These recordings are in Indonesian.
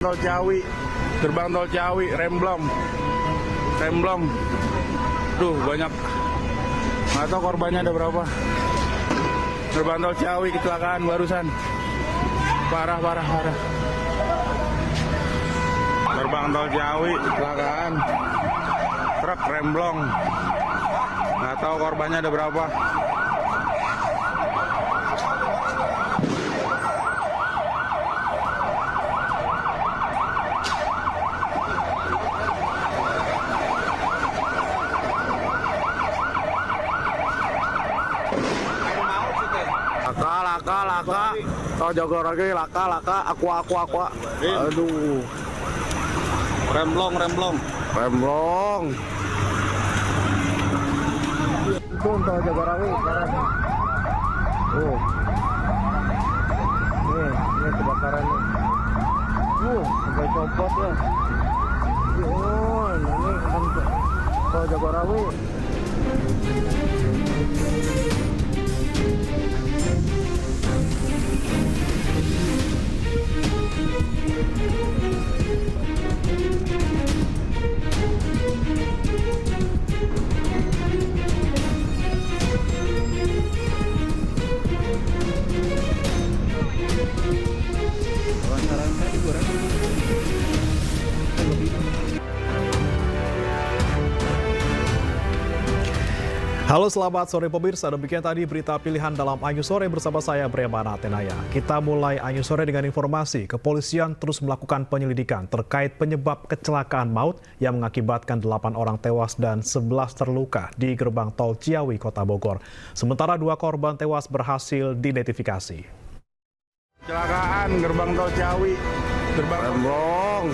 Tol Ciawi, gerbang tol Ciawi, remblong. Duh, banyak. Nggak tahu korbannya ada berapa. Gerbang tol Ciawi kecelakaan barusan. Parah. Gerbang tol Ciawi kecelakaan. Truk remblong. Nggak tahu korbannya ada berapa. Laka. Tol Jogor lagi, laka. Aqua. Aduh. Remblong. Itu tol Jogor lagi sekarang. Ini kebakaran nih. Sampai copot ya. Ini kan tol Jogor lagi. Halo, selamat sore pemirsa. Demikian tadi berita pilihan dalam Anju Sore bersama saya Bremana Atenaya. Kita mulai Anju Sore dengan informasi. Kepolisian terus melakukan penyelidikan terkait penyebab kecelakaan maut yang mengakibatkan 8 orang tewas dan 11 terluka di gerbang tol Ciawi, Kota Bogor. Sementara 2 korban tewas berhasil diidentifikasi. Kecelakaan gerbang tol Ciawi, gerbang remblong.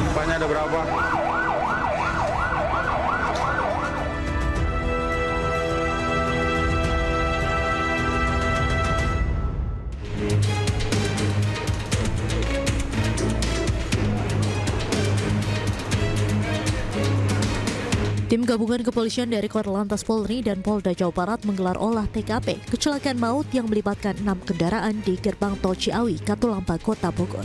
Korbannya ada berapa? Tim gabungan kepolisian dari Korlantas Polri dan Polda Jawa Barat menggelar olah TKP kecelakaan maut yang melibatkan 6 kendaraan di gerbang tol Ciawi, Katulampa, Kota Bogor.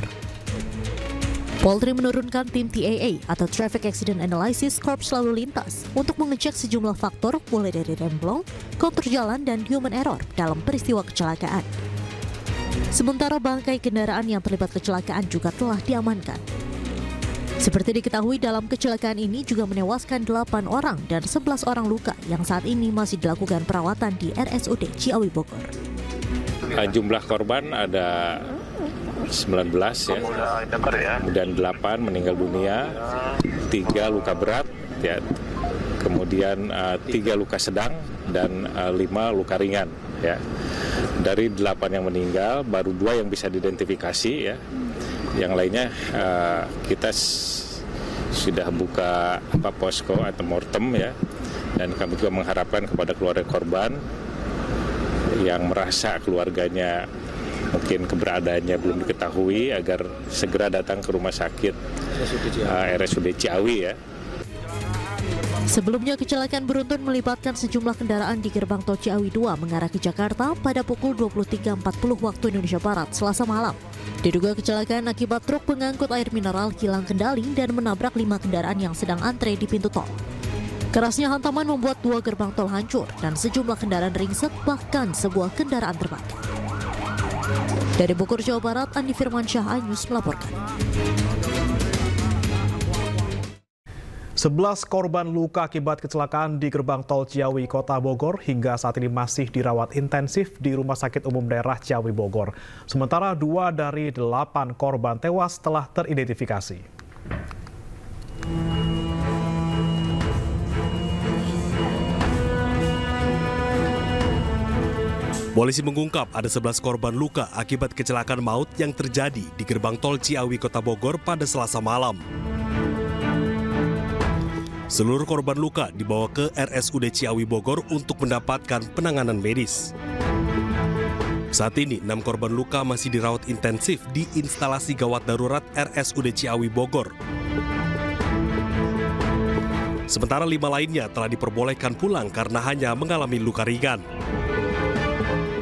Polri menurunkan tim TAA atau Traffic Accident Analysis Corps lalu lintas untuk mengecek sejumlah faktor mulai dari remblong, kontur jalan, dan human error dalam peristiwa kecelakaan. Sementara bangkai kendaraan yang terlibat kecelakaan juga telah diamankan. Seperti diketahui, dalam kecelakaan ini juga menewaskan 8 orang dan 11 orang luka yang saat ini masih dilakukan perawatan di RSUD Ciawi Bogor. Jumlah korban ada 19 ya, kemudian 8 meninggal dunia, 3 luka berat, ya, kemudian 3 luka sedang dan 5 luka ringan. Ya. Dari 8 yang meninggal, baru 2 yang bisa diidentifikasi ya. Yang lainnya kita sudah buka posko atau mortem ya, dan kami juga mengharapkan kepada keluarga korban yang merasa keluarganya mungkin keberadaannya belum diketahui agar segera datang ke rumah sakit RSUD Ciawi ya. Sebelumnya, kecelakaan beruntun melibatkan sejumlah kendaraan di gerbang tol Ciawi 2 mengarah ke Jakarta pada pukul 23.40 waktu Indonesia Barat Selasa malam. Diduga kecelakaan akibat truk pengangkut air mineral hilang kendali dan menabrak 5 kendaraan yang sedang antre di pintu tol. Kerasnya hantaman membuat 2 gerbang tol hancur dan sejumlah kendaraan ringsek, bahkan sebuah kendaraan terbakar. Dari Bogor, Jawa Barat, Andi Firmansyah, Anyus melaporkan. 11 korban luka akibat kecelakaan di gerbang tol Ciawi, Kota Bogor hingga saat ini masih dirawat intensif di Rumah Sakit Umum Daerah Ciawi Bogor. Sementara 2 dari 8 korban tewas telah teridentifikasi. Polisi mengungkap ada 11 korban luka akibat kecelakaan maut yang terjadi di gerbang tol Ciawi, Kota Bogor pada Selasa malam. Seluruh korban luka dibawa ke RSUD Ciawi Bogor untuk mendapatkan penanganan medis. Saat ini, 6 korban luka masih dirawat intensif di instalasi gawat darurat RSUD Ciawi Bogor. Sementara 5 lainnya telah diperbolehkan pulang karena hanya mengalami luka ringan.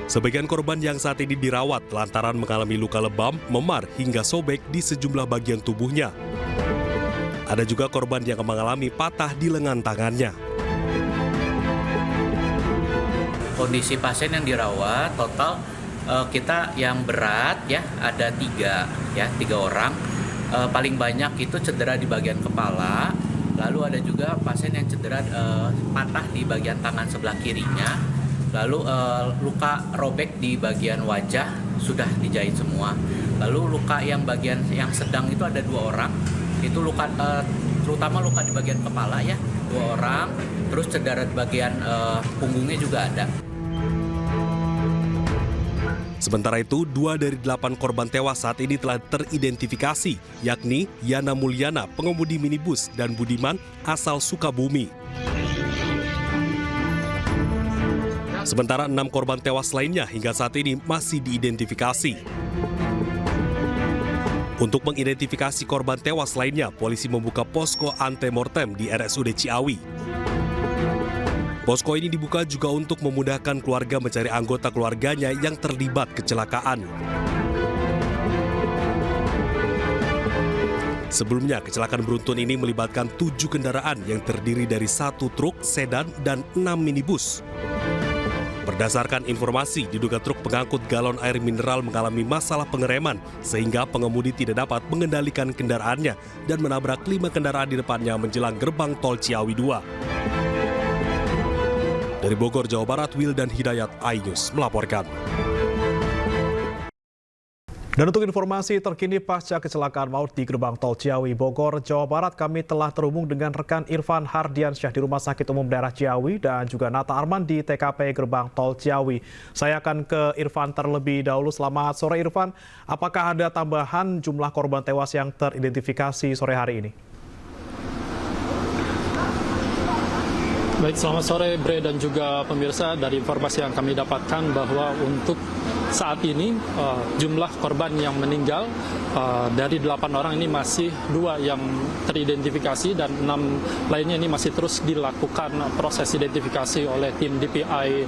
Sebagian korban yang saat ini dirawat lantaran mengalami luka lebam, memar hingga sobek di sejumlah bagian tubuhnya. Ada juga korban yang mengalami patah di lengan tangannya. Kondisi pasien yang dirawat total kita yang berat ya ada 3 orang. Paling banyak itu cedera di bagian kepala. Lalu ada juga pasien yang cedera patah di bagian tangan sebelah kirinya. Lalu luka robek di bagian wajah sudah dijahit semua. Lalu luka yang bagian yang sedang itu ada 2 orang. Itu luka terutama luka di bagian kepala ya 2 orang. Terus cedera di bagian punggungnya juga ada. Sementara itu, 2 dari 8 korban tewas saat ini telah teridentifikasi, yakni Yana Mulyana, pengemudi minibus, dan Budiman, asal Sukabumi. Sementara 6 korban tewas lainnya hingga saat ini masih diidentifikasi. Untuk mengidentifikasi korban tewas lainnya, polisi membuka posko antemortem di RSUD Ciawi. Posko ini dibuka juga untuk memudahkan keluarga mencari anggota keluarganya yang terlibat kecelakaan. Sebelumnya, kecelakaan beruntun ini melibatkan 7 kendaraan yang terdiri dari 1 truk, sedan, dan 6 minibus. Berdasarkan informasi, diduga truk pengangkut galon air mineral mengalami masalah pengereman sehingga pengemudi tidak dapat mengendalikan kendaraannya dan menabrak 5 kendaraan di depannya menjelang gerbang tol Ciawi 2. Dari Bogor, Jawa Barat, Wildan Hidayat, iNews melaporkan. Dan untuk informasi terkini pasca kecelakaan maut di gerbang tol Ciawi, Bogor, Jawa Barat, kami telah terhubung dengan rekan Irfan Hardiansyah di Rumah Sakit Umum Daerah Ciawi dan juga Nata Arman di TKP gerbang tol Ciawi. Saya akan ke Irfan terlebih dahulu. Selamat sore Irfan, apakah ada tambahan jumlah korban tewas yang teridentifikasi sore hari ini? Baik, selamat sore Bre dan juga pemirsa. Dari informasi yang kami dapatkan bahwa untuk saat ini jumlah korban yang meninggal dari 8 orang ini masih 2 yang teridentifikasi dan 6 lainnya ini masih terus dilakukan proses identifikasi oleh tim DPI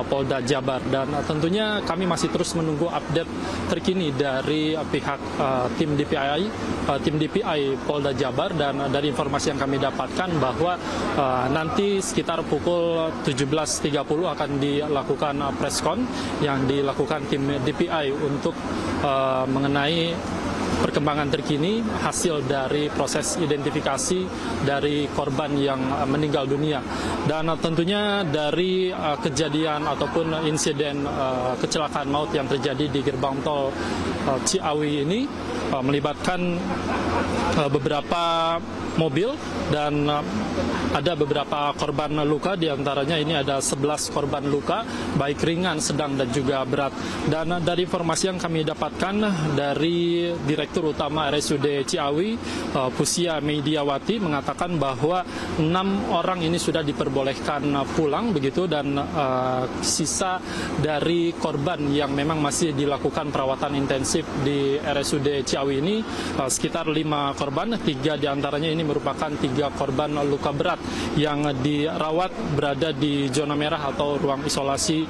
Polda Jabar. Dan tentunya kami masih terus menunggu update terkini dari pihak tim DPI Polda Jabar. Dan dari informasi yang kami dapatkan bahwa nanti sekitar pukul 17.30 akan dilakukan preskon yang dilakukan tim DPI untuk mengenai perkembangan terkini hasil dari proses identifikasi dari korban yang meninggal dunia. Dan tentunya dari kejadian ataupun insiden kecelakaan maut yang terjadi di gerbang tol Ciawi ini melibatkan beberapa mobil dan ada beberapa korban luka, diantaranya ini ada 11 korban luka baik ringan, sedang dan juga berat. Dan dari informasi yang kami dapatkan dari Direktur Utama RSUD Ciawi, Pusia Mediawati, mengatakan bahwa 6 orang ini sudah diperbolehkan pulang begitu, dan sisa dari korban yang memang masih dilakukan perawatan intensif di RSUD Ciawi ini sekitar 5 korban, 3 diantaranya ini merupakan 3 korban luka berat yang dirawat berada di zona merah atau ruang isolasi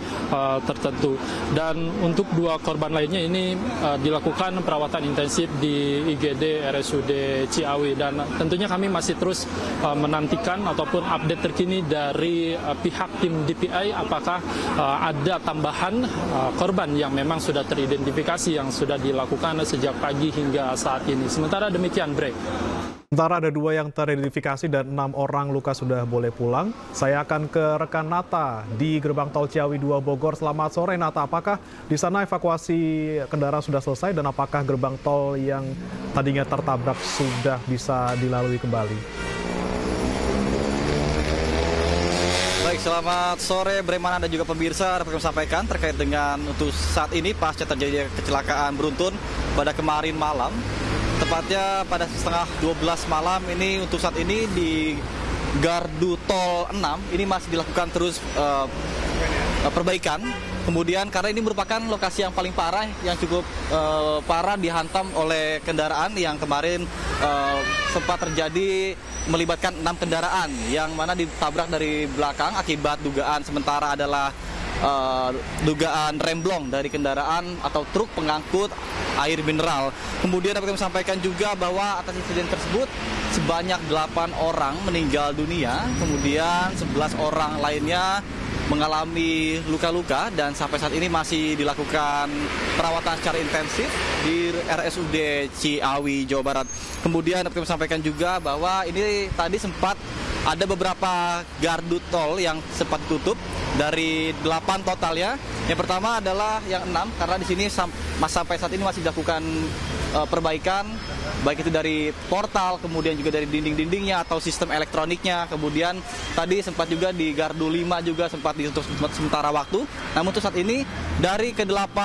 tertentu. Dan untuk 2 korban lainnya ini dilakukan perawatan intensif di IGD RSUD Ciawi. Dan tentunya kami masih terus menantikan ataupun update terkini dari pihak tim DPI apakah ada tambahan korban yang memang sudah teridentifikasi yang sudah dilakukan sejak pagi hingga saat ini. Sementara demikian, Bre. Sementara ada 2 yang teridentifikasi dan 6 orang luka sudah boleh pulang. Saya akan ke rekan Nata di gerbang tol Ciawi 2 Bogor. Selamat sore Nata, apakah di sana evakuasi kendaraan sudah selesai dan apakah gerbang tol yang tadinya tertabrak sudah bisa dilalui kembali? Baik, selamat sore Bremana dan juga pemirsa. Dapat kami sampaikan terkait dengan untuk saat ini pasca terjadi kecelakaan beruntun pada kemarin malam. Tepatnya pada setengah 12 malam ini, untuk saat ini di Gardu Tol 6 ini masih dilakukan terus perbaikan. Kemudian karena ini merupakan lokasi yang paling parah, yang cukup parah, dihantam oleh kendaraan yang kemarin sempat terjadi melibatkan 6 kendaraan yang mana ditabrak dari belakang akibat dugaan sementara adalah dugaan remblong dari kendaraan atau truk pengangkut air mineral. Kemudian dapat kami sampaikan juga bahwa atas insiden tersebut sebanyak 8 orang meninggal dunia, kemudian 11 orang lainnya mengalami luka-luka dan sampai saat ini masih dilakukan perawatan secara intensif di RSUD Ciawi, Jawa Barat. Kemudian dapat kami sampaikan juga bahwa ini tadi sempat ada beberapa gardu tol yang sempat tutup dari 8 total ya. Yang pertama adalah yang 6 karena di sini sampai saat ini masih dilakukan perbaikan baik itu dari portal, kemudian juga dari dinding-dindingnya atau sistem elektroniknya. Kemudian tadi sempat juga di gardu 5 juga sempat ditutup sementara waktu. Namun untuk saat ini dari ke-8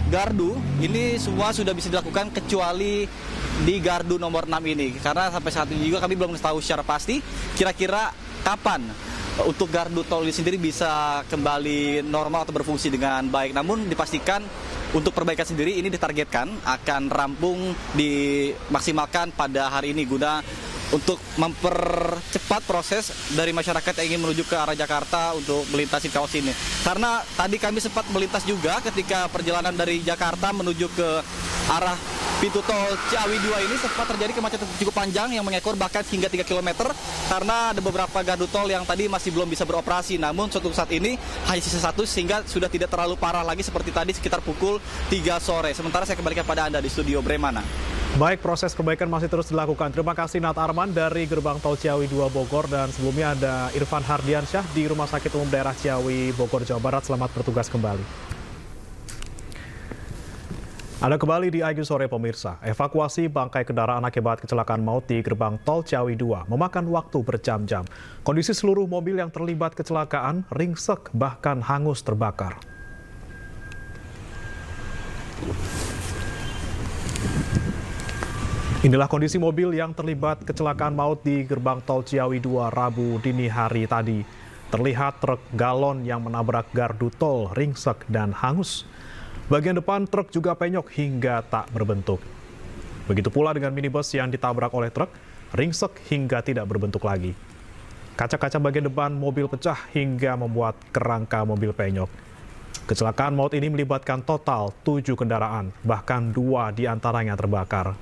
gardu ini semua sudah bisa dilakukan kecuali di gardu nomor 6 ini. Karena sampai saat ini juga kami belum tahu secara pasti kira-kira kapan untuk gardu tol ini sendiri bisa kembali normal atau berfungsi dengan baik. Namun dipastikan untuk perbaikan sendiri ini ditargetkan akan rampung dimaksimalkan pada hari ini guna untuk mempercepat proses dari masyarakat yang ingin menuju ke arah Jakarta untuk melintasi kawasan ini. Karena tadi kami sempat melintas juga ketika perjalanan dari Jakarta menuju ke arah pintu tol Ciawi 2 ini sempat terjadi kemacetan cukup panjang yang mengekor bahkan hingga 3 km karena ada beberapa gardu tol yang tadi masih belum bisa beroperasi. Namun suatu saat ini hanya sisa 1 sehingga sudah tidak terlalu parah lagi seperti tadi sekitar pukul 3 sore. Sementara saya kembalikan pada Anda di studio Bremana. Baik, proses perbaikan masih terus dilakukan. Terima kasih Nat Arman dari Gerbang Tol Ciawi 2 Bogor, dan sebelumnya ada Irfan Hardiansyah di Rumah Sakit Umum Daerah Ciawi Bogor, Jawa Barat. Selamat bertugas kembali. Anda kembali di Ayu Sore pemirsa. Evakuasi bangkai kendaraan akibat kecelakaan maut di Gerbang Tol Ciawi 2 memakan waktu berjam-jam. Kondisi seluruh mobil yang terlibat kecelakaan ringsek bahkan hangus terbakar. Inilah kondisi mobil yang terlibat kecelakaan maut di Gerbang Tol Ciawi 2 Rabu dini hari tadi. Terlihat truk galon yang menabrak gardu tol ringsek dan hangus. Bagian depan truk juga penyok hingga tak berbentuk. Begitu pula dengan minibus yang ditabrak oleh truk, ringsek hingga tidak berbentuk lagi. Kaca-kaca bagian depan mobil pecah hingga membuat kerangka mobil penyok. Kecelakaan maut ini melibatkan total 7 kendaraan, bahkan 2 diantaranya terbakar.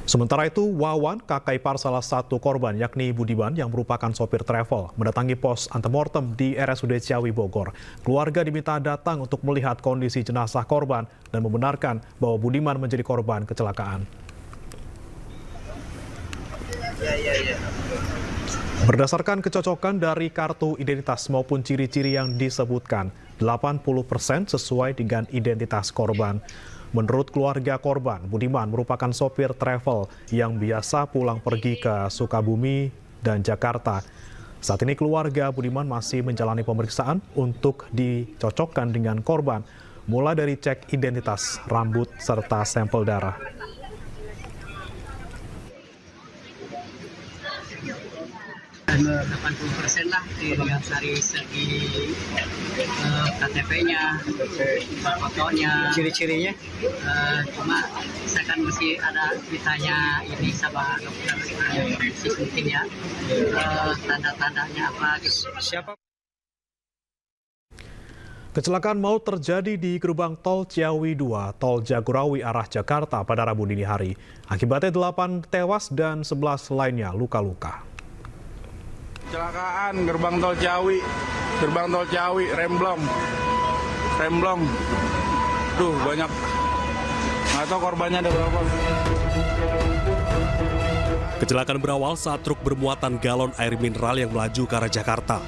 Sementara itu, Wawan, kakak ipar salah satu korban yakni Budiman yang merupakan sopir travel, mendatangi pos antemortem di RSUD Ciawi Bogor. Keluarga diminta datang untuk melihat kondisi jenazah korban dan membenarkan bahwa Budiman menjadi korban kecelakaan. Berdasarkan kecocokan dari kartu identitas maupun ciri-ciri yang disebutkan, 80% sesuai dengan identitas korban. Menurut keluarga korban, Budiman merupakan sopir travel yang biasa pulang pergi ke Sukabumi dan Jakarta. Saat ini keluarga Budiman masih menjalani pemeriksaan untuk dicocokkan dengan korban, mulai dari cek identitas, rambut, serta sampel darah. Dan 80% lah dilihat dari segi KTP-nya, fotonya, ciri-cirinya. Cuma saya kan mesti ada ditanya ini sama dokter mungkin ya, tanda-tandanya apa. Siapa? Kecelakaan maut terjadi di Gerbang Tol Ciawi 2, Tol Jagorawi arah Jakarta pada Rabu dini hari. Akibatnya 8 tewas dan 11 lainnya luka-luka. Kecelakaan Gerbang Tol Ciawi, remblong. Duh, banyak. Nggak tahu korbannya ada berapa. Kecelakaan berawal saat truk bermuatan galon air mineral yang melaju ke arah Jakarta.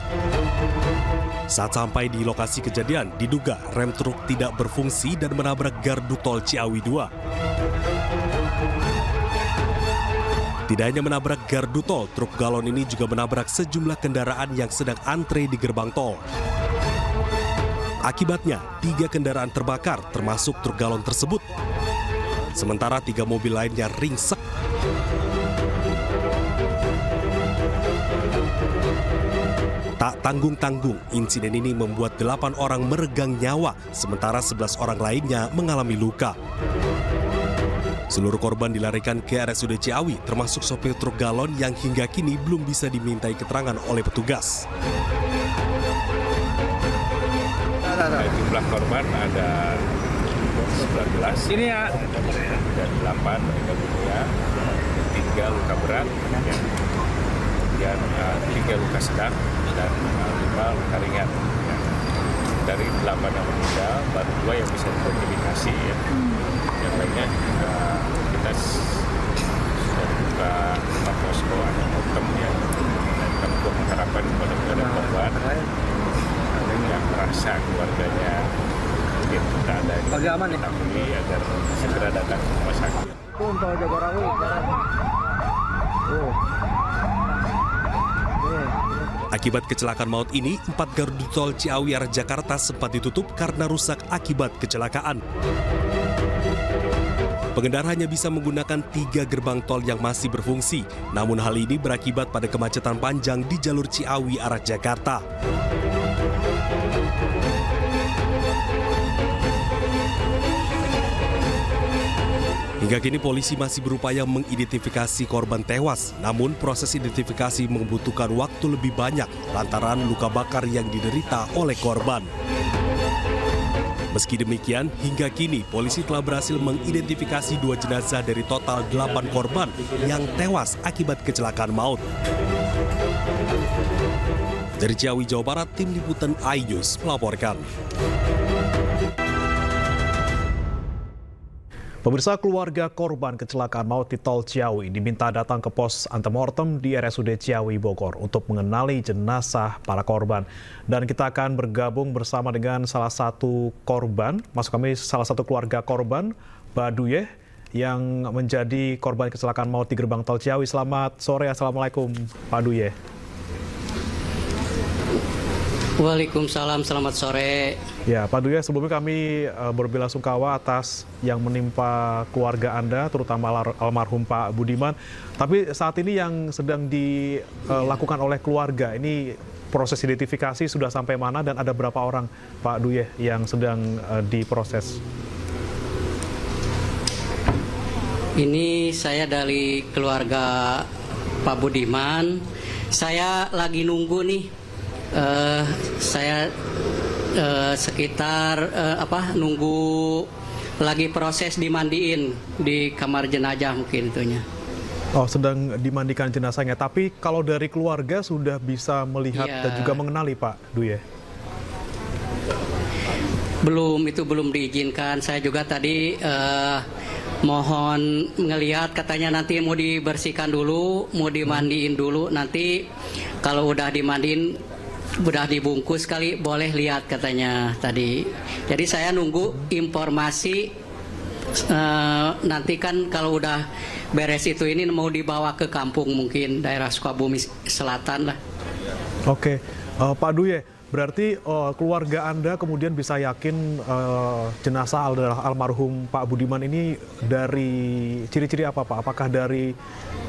Saat sampai di lokasi kejadian, diduga rem truk tidak berfungsi dan menabrak gardu tol Ciawi 2. Tidak hanya menabrak gardu tol, truk galon ini juga menabrak sejumlah kendaraan yang sedang antre di gerbang tol. Akibatnya, 3 kendaraan terbakar, termasuk truk galon tersebut. Sementara 3 mobil lainnya ringsek. Tak tanggung-tanggung, insiden ini membuat 8 orang meregang nyawa, sementara 11 orang lainnya mengalami luka. Seluruh korban dilarikan ke RSUD Ciawi, termasuk sopir truk galon yang hingga kini belum bisa dimintai keterangan oleh petugas. Jumlah korban ada 19. Ini ya. Dan 8 meninggal dunia, 3 luka berat, kemudian 3 luka sedang dan 5 luka ringan. Dari 8 yang meninggal, baru 2 yang bisa diidentifikasi ya. Yang lainnya kita sudah buka posko antemortem ya. Kami juga mengharapkan kepada korban yang merasa keluarganya mungkin tidak ada diketahui agar segera datang ke rumah sakit. Akibat kecelakaan maut ini, 4 gardu tol Ciawi arah Jakarta sempat ditutup karena rusak akibat kecelakaan. Pengendara hanya bisa menggunakan 3 gerbang tol yang masih berfungsi, namun hal ini berakibat pada kemacetan panjang di jalur Ciawi arah Jakarta. Hingga kini polisi masih berupaya mengidentifikasi korban tewas, namun proses identifikasi membutuhkan waktu lebih banyak lantaran luka bakar yang diderita oleh korban. Meski demikian, hingga kini polisi telah berhasil mengidentifikasi 2 jenazah dari total 8 korban yang tewas akibat kecelakaan maut. Dari Ciawi, Jawa Barat, Tim Liputan iNews melaporkan. Pemirsa, keluarga korban kecelakaan maut di tol Ciawi diminta datang ke pos antemortem di RSUD Ciawi Bogor untuk mengenali jenazah para korban. Dan kita akan bergabung bersama dengan salah satu korban, maksud kami salah satu keluarga korban, Mbak Duye, yang menjadi korban kecelakaan maut di gerbang tol Ciawi. Selamat sore, Assalamualaikum Pak Duye. Waalaikumsalam, selamat sore. Ya, Pak Duye, sebelumnya kami berbelasungkawa atas yang menimpa keluarga Anda, terutama almarhum Pak Budiman. Tapi saat ini yang sedang dilakukan oleh keluarga, ini proses identifikasi sudah sampai mana dan ada berapa orang, Pak Duye, yang sedang diproses? Ini saya dari keluarga Pak Budiman. Saya lagi nunggu nih. Saya sekitar nunggu lagi proses dimandiin di kamar jenazah mungkin itunya. Oh, sedang dimandikan jenazahnya. Tapi kalau dari keluarga sudah bisa melihat dan juga mengenali Pak Duye? Belum diizinkan. Saya juga tadi mohon ngelihat, katanya nanti mau dibersihkan dulu, mau dimandiin dulu. Nanti kalau udah dimandiin, udah dibungkus kali, boleh lihat katanya tadi. Jadi saya nunggu informasi, nanti kan kalau udah beres itu ini mau dibawa ke kampung mungkin daerah Sukabumi Selatan lah. Oke, Pak Duye, berarti keluarga Anda kemudian bisa yakin jenazah almarhum Pak Budiman ini dari ciri-ciri apa, Pak? Apakah dari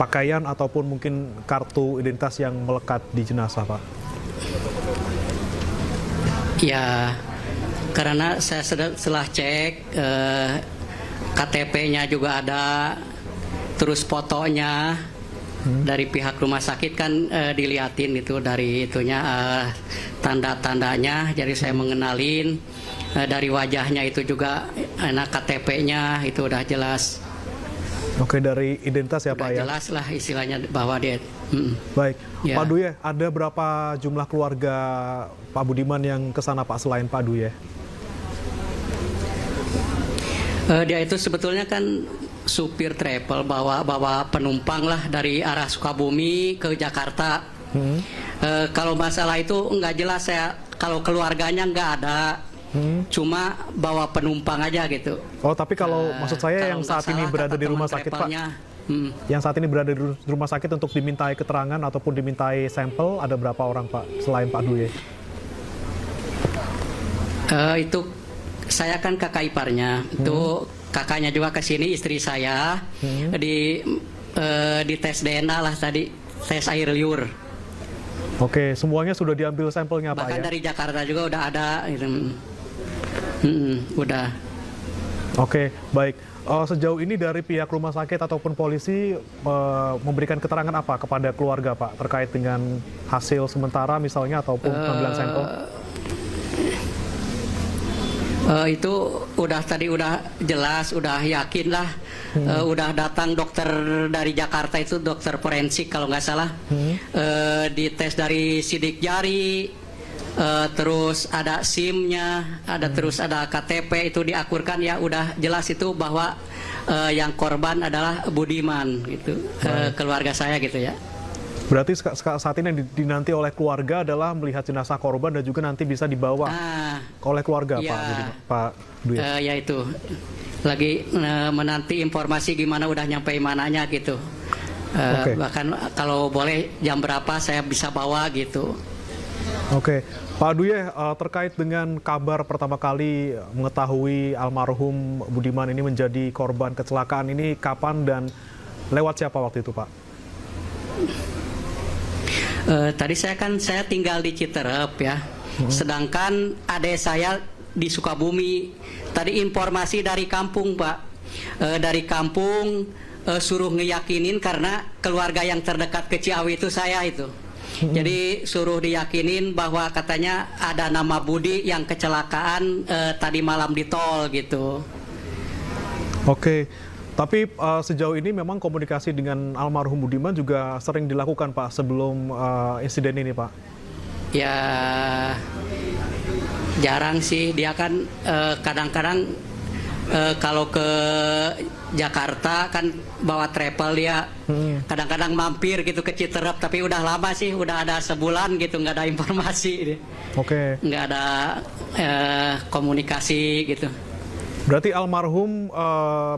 pakaian ataupun mungkin kartu identitas yang melekat di jenazah, Pak? Ya, karena saya setelah cek KTP-nya juga ada, terus fotonya dari pihak rumah sakit kan diliatin itu dari itunya tanda-tandanya, jadi saya mengenalin dari wajahnya itu juga enak, KTP-nya itu udah jelas. Oke, dari identitas ya, Pak, ya? Jelas lah istilahnya bahwa dia. Baik, Ya. Pak Duye, ada berapa jumlah keluarga Pak Budiman yang ke sana, Pak, selain Pak Duye? Dia itu sebetulnya kan supir travel, bawa penumpang lah dari arah Sukabumi ke Jakarta. Kalau masalah itu nggak jelas, saya kalau keluarganya nggak ada. Cuma bawa penumpang aja gitu. Oh, tapi kalau maksud saya yang saat ini berada di rumah sakit, Pak, yang saat ini berada di rumah sakit untuk dimintai keterangan ataupun dimintai sampel, ada berapa orang, Pak, selain Pak Duye? Itu saya kan kakak iparnya, itu kakaknya juga ke sini, istri saya di tes DNA lah tadi, tes air liur. Oke, semuanya sudah diambil sampelnya, Pak, bahkan ya? dari Jakarta juga udah ada gitu. Udah. Oke, baik. Sejauh ini dari pihak rumah sakit ataupun polisi memberikan keterangan apa kepada keluarga, Pak, terkait dengan hasil sementara misalnya ataupun pengambilan sampel? Itu udah jelas, udah yakin lah. Udah datang dokter dari Jakarta itu, dokter forensik kalau nggak salah. Dites dari sidik jari, terus ada SIM-nya, terus ada KTP itu diakurkan, ya udah jelas itu bahwa yang korban adalah Budiman gitu, keluarga saya gitu ya. Berarti saat ini yang dinanti oleh keluarga adalah melihat jenazah korban dan juga nanti bisa dibawa oleh keluarga, ya, Pak Dwi. Ya itu lagi menanti informasi gimana udah nyampe mananya gitu. Bahkan kalau boleh jam berapa saya bisa bawa gitu. Oke, Pak Dwi, terkait dengan kabar pertama kali mengetahui almarhum Budiman ini menjadi korban kecelakaan ini kapan dan lewat siapa waktu itu, Pak? Tadi saya tinggal di Citerep ya, sedangkan adik saya di Sukabumi. Tadi informasi dari kampung, Pak, dari kampung suruh ngeyakinin karena keluarga yang terdekat ke Ciawi itu saya itu. Jadi suruh diyakinin bahwa katanya ada nama Budi yang kecelakaan tadi malam di tol gitu. Oke. Tapi sejauh ini memang komunikasi dengan almarhum Budiman juga sering dilakukan, Pak, sebelum insiden ini, Pak? Ya jarang sih, dia kan kadang-kadang kalau ke Jakarta kan bawa travel dia, kadang-kadang mampir gitu ke Citerep, tapi udah lama sih, udah ada sebulan gitu nggak ada informasi, nggak ada komunikasi gitu. Berarti almarhum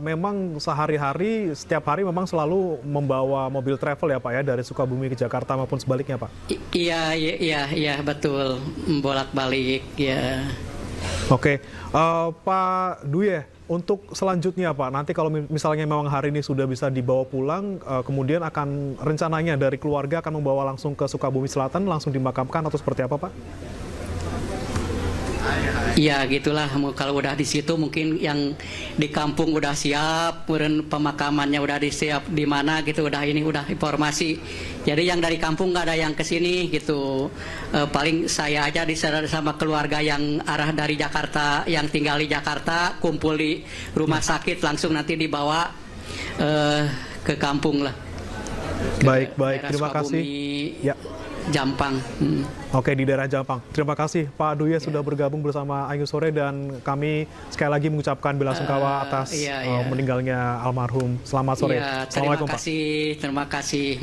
memang sehari-hari, setiap hari memang selalu membawa mobil travel ya, Pak, ya, dari Sukabumi ke Jakarta maupun sebaliknya, Pak? Iya, betul, bolak-balik ya. Oke, Pak Dwi, untuk selanjutnya, Pak, nanti kalau misalnya memang hari ini sudah bisa dibawa pulang, kemudian akan rencananya dari keluarga akan membawa langsung ke Sukabumi Selatan, langsung dimakamkan atau seperti apa, Pak? Ya gitulah, kalau udah di situ mungkin yang di kampung udah siap, kemudian pemakamannya udah disiap di mana gitu, udah informasi. Jadi yang dari kampung nggak ada yang kesini gitu. Paling saya aja diserah sama keluarga yang arah dari Jakarta, yang tinggal di Jakarta, kumpul di rumah sakit, langsung nanti dibawa ke kampung lah. Baik, terima kasih. Ya. Jampang. Oke, di daerah Jampang. Terima kasih Pak Dwi sudah bergabung bersama Ayu Sore, dan kami sekali lagi mengucapkan bela sungkawa atas meninggalnya almarhum. Selamat sore. Assalamualaikum, Pak. Terima kasih.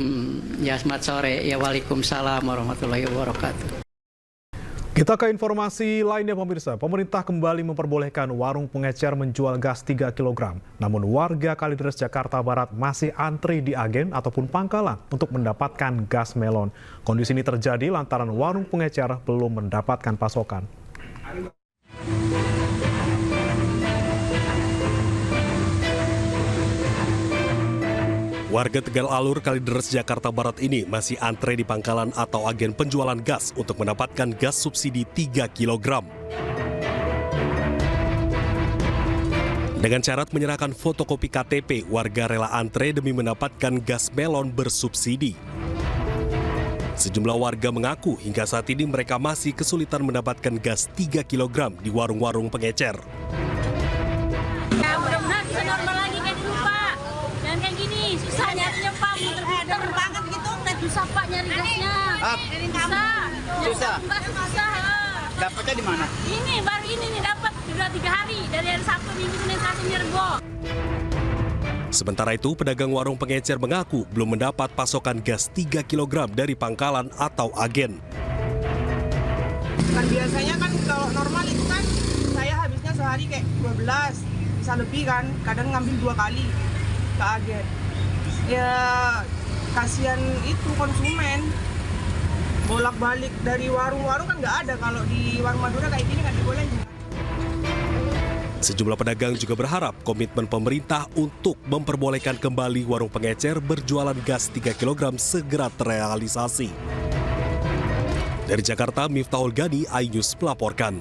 Ya, selamat sore. Ya, waalaikumsalam warahmatullahi wabarakatuh. Kita ke informasi lainnya, pemirsa. Pemerintah kembali memperbolehkan warung pengecer menjual gas 3 kg. Namun warga Kalideres, Jakarta Barat masih antri di agen ataupun pangkalan untuk mendapatkan gas melon. Kondisi ini terjadi lantaran warung pengecer belum mendapatkan pasokan. Warga Tegal Alur, Kalideres, Jakarta Barat ini masih antre di pangkalan atau agen penjualan gas untuk mendapatkan gas subsidi 3 kg. Dengan syarat menyerahkan fotokopi KTP, warga rela antre demi mendapatkan gas melon bersubsidi. Sejumlah warga mengaku hingga saat ini mereka masih kesulitan mendapatkan gas 3 kg di warung-warung pengecer. Mudah-mudahan bisa normal lagi kayak dulu, Pak. Dan kayak gini, susah nyarinya, Pak. Muter-muter banget gitu, udah susah, Pak, nyari gasnya. Susah. Dapatnya di mana? Ini, baru ini nih dapat. Sudah 3 hari, dari hari Sabtu, Minggu, Senin, Selasa, Rabu. Sementara itu, pedagang warung pengecer mengaku belum mendapat pasokan gas 3 kg dari pangkalan atau agen. Kan biasanya kan kalau normal itu kan saya habisnya sehari kayak 12, bisa lebih kan, kadang ngambil 2 kali ke agen. Ya kasihan itu konsumen, bolak-balik dari warung-warung kan nggak ada, kalau di warung Madura kayak gini kan dibolehin. Sejumlah pedagang juga berharap komitmen pemerintah untuk memperbolehkan kembali warung pengecer berjualan gas 3 kg segera terrealisasi. Dari Jakarta, Miftahul Gani, iNews melaporkan.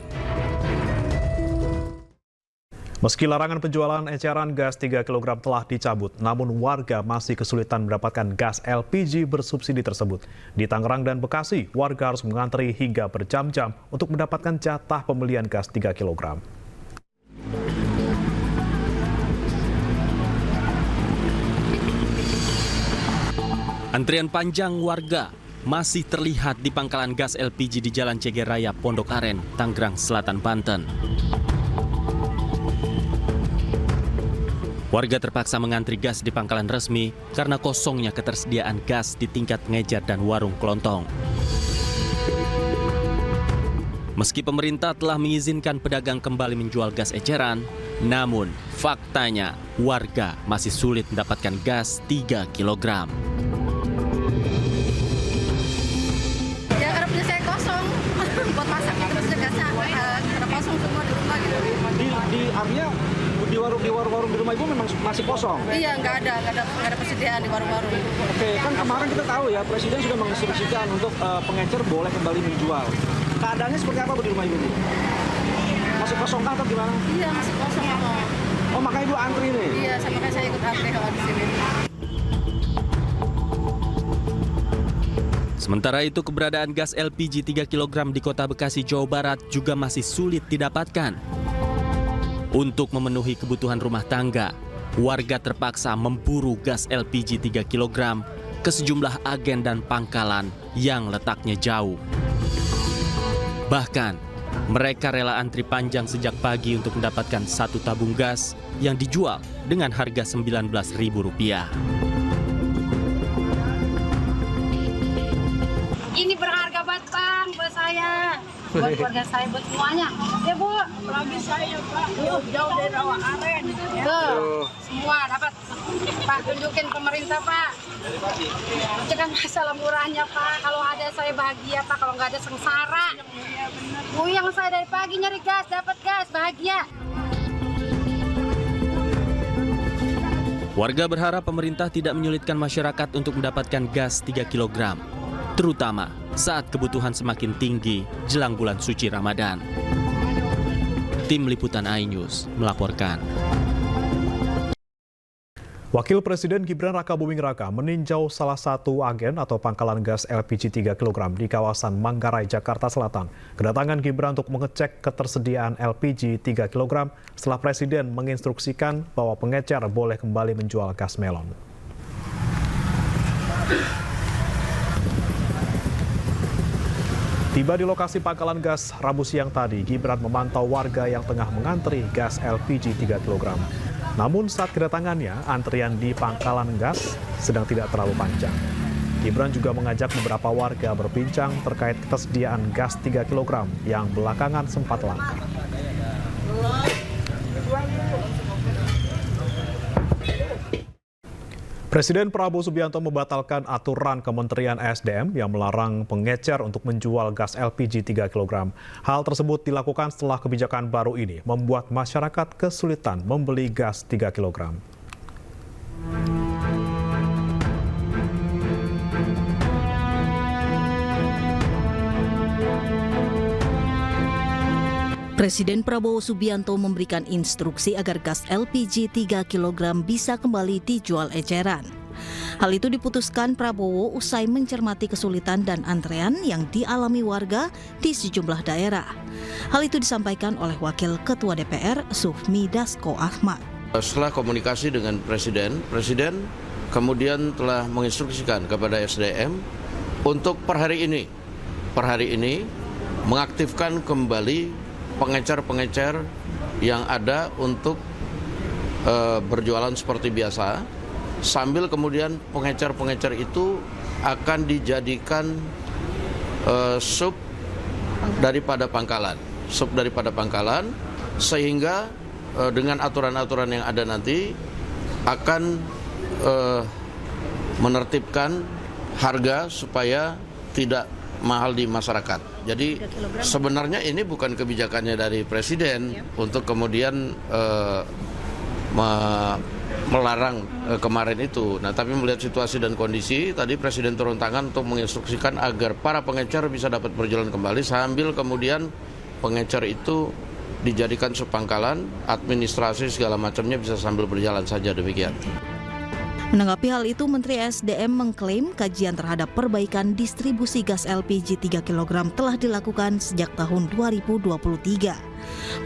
Meski larangan penjualan eceran gas 3 kg telah dicabut, namun warga masih kesulitan mendapatkan gas LPG bersubsidi tersebut. Di Tangerang dan Bekasi, warga harus mengantri hingga berjam-jam untuk mendapatkan jatah pembelian gas 3 kg. Antrian panjang warga masih terlihat di pangkalan gas LPG di Jalan Ceger Raya, Pondok Aren, Tangerang Selatan, Banten. Warga terpaksa mengantri gas di pangkalan resmi karena kosongnya ketersediaan gas di tingkat pengecer dan warung kelontong. Meski pemerintah telah mengizinkan pedagang kembali menjual gas eceran, namun faktanya warga masih sulit mendapatkan gas 3 kg. Ya karena punya saya kosong, buat masak itu maksudnya gasnya karena kosong semua di rumah gitu. Artinya di warung-warung di rumah ibu memang masih kosong? Iya, nggak ada persediaan di warung-warung. Oke, kan kemarin kita tahu ya, Presiden sudah menginstruksikan untuk pengecer boleh kembali menjual. Keadaannya seperti apa Bu di rumah ibu? Masih kosong atau gimana? Iya, masih kosong. Oh, makanya ibu antri nih? Iya, makanya saya ikut antri kalau di sini. Sementara itu, keberadaan gas LPG 3 kg di Kota Bekasi, Jawa Barat juga masih sulit didapatkan. Untuk memenuhi kebutuhan rumah tangga, warga terpaksa memburu gas LPG 3 kg ke sejumlah agen dan pangkalan yang letaknya jauh. Bahkan, mereka rela antri panjang sejak pagi untuk mendapatkan satu tabung gas yang dijual dengan harga Rp19.000. Ini berharga banget Bang, buat saya, buat keluarga saya, buat semuanya. Ya Bu, lagi saya Pak, jauh dari rawa aren. Tuh, semua dapat. Pak, tunjukin pemerintah Pak. Jangan masalah murahnya Pak, kalau ada saya bahagia Pak, kalau nggak ada sengsara. Yang saya dari pagi nyari gas, dapat gas, bahagia. Warga berharap pemerintah tidak menyulitkan masyarakat untuk mendapatkan gas 3 kg. Terutama saat kebutuhan semakin tinggi jelang bulan suci Ramadan. Tim Liputan iNews melaporkan. Wakil Presiden Gibran Rakabuming Raka meninjau salah satu agen atau pangkalan gas LPG 3 kg di kawasan Manggarai, Jakarta Selatan. Kedatangan Gibran untuk mengecek ketersediaan LPG 3 kg setelah Presiden menginstruksikan bahwa pengecer boleh kembali menjual gas melon. Tiba di lokasi pangkalan gas Rabu siang tadi, Gibran memantau warga yang tengah mengantri gas LPG 3 kg. Namun saat kedatangannya, antrian di pangkalan gas sedang tidak terlalu panjang. Gibran juga mengajak beberapa warga berbincang terkait ketersediaan gas 3 kg yang belakangan sempat langka. Presiden Prabowo Subianto membatalkan aturan Kementerian SDM yang melarang pengecer untuk menjual gas LPG 3 kg. Hal tersebut dilakukan setelah kebijakan baru ini membuat masyarakat kesulitan membeli gas 3 kg. Presiden Prabowo Subianto memberikan instruksi agar gas LPG 3 kg bisa kembali dijual eceran. Hal itu diputuskan Prabowo usai mencermati kesulitan dan antrean yang dialami warga di sejumlah daerah. Hal itu disampaikan oleh Wakil Ketua DPR Sufmi Dasko Ahmad. Setelah komunikasi dengan Presiden kemudian telah menginstruksikan kepada SDM untuk per hari ini mengaktifkan kembali pengecer-pengecer yang ada untuk berjualan seperti biasa, sambil kemudian pengecer-pengecer itu akan dijadikan sub daripada pangkalan, sehingga dengan aturan-aturan yang ada nanti akan menertibkan harga supaya tidak mahal di masyarakat. Jadi sebenarnya ini bukan kebijakannya dari Presiden untuk kemudian melarang kemarin itu. Nah, tapi melihat situasi dan kondisi, tadi Presiden turun tangan untuk menginstruksikan agar para pengecer bisa dapat berjalan kembali sambil kemudian pengecer itu dijadikan sepangkalan, administrasi segala macamnya bisa sambil berjalan saja, demikian. Menanggapi hal itu, Menteri SDM mengklaim kajian terhadap perbaikan distribusi gas LPG 3 kg telah dilakukan sejak tahun 2023.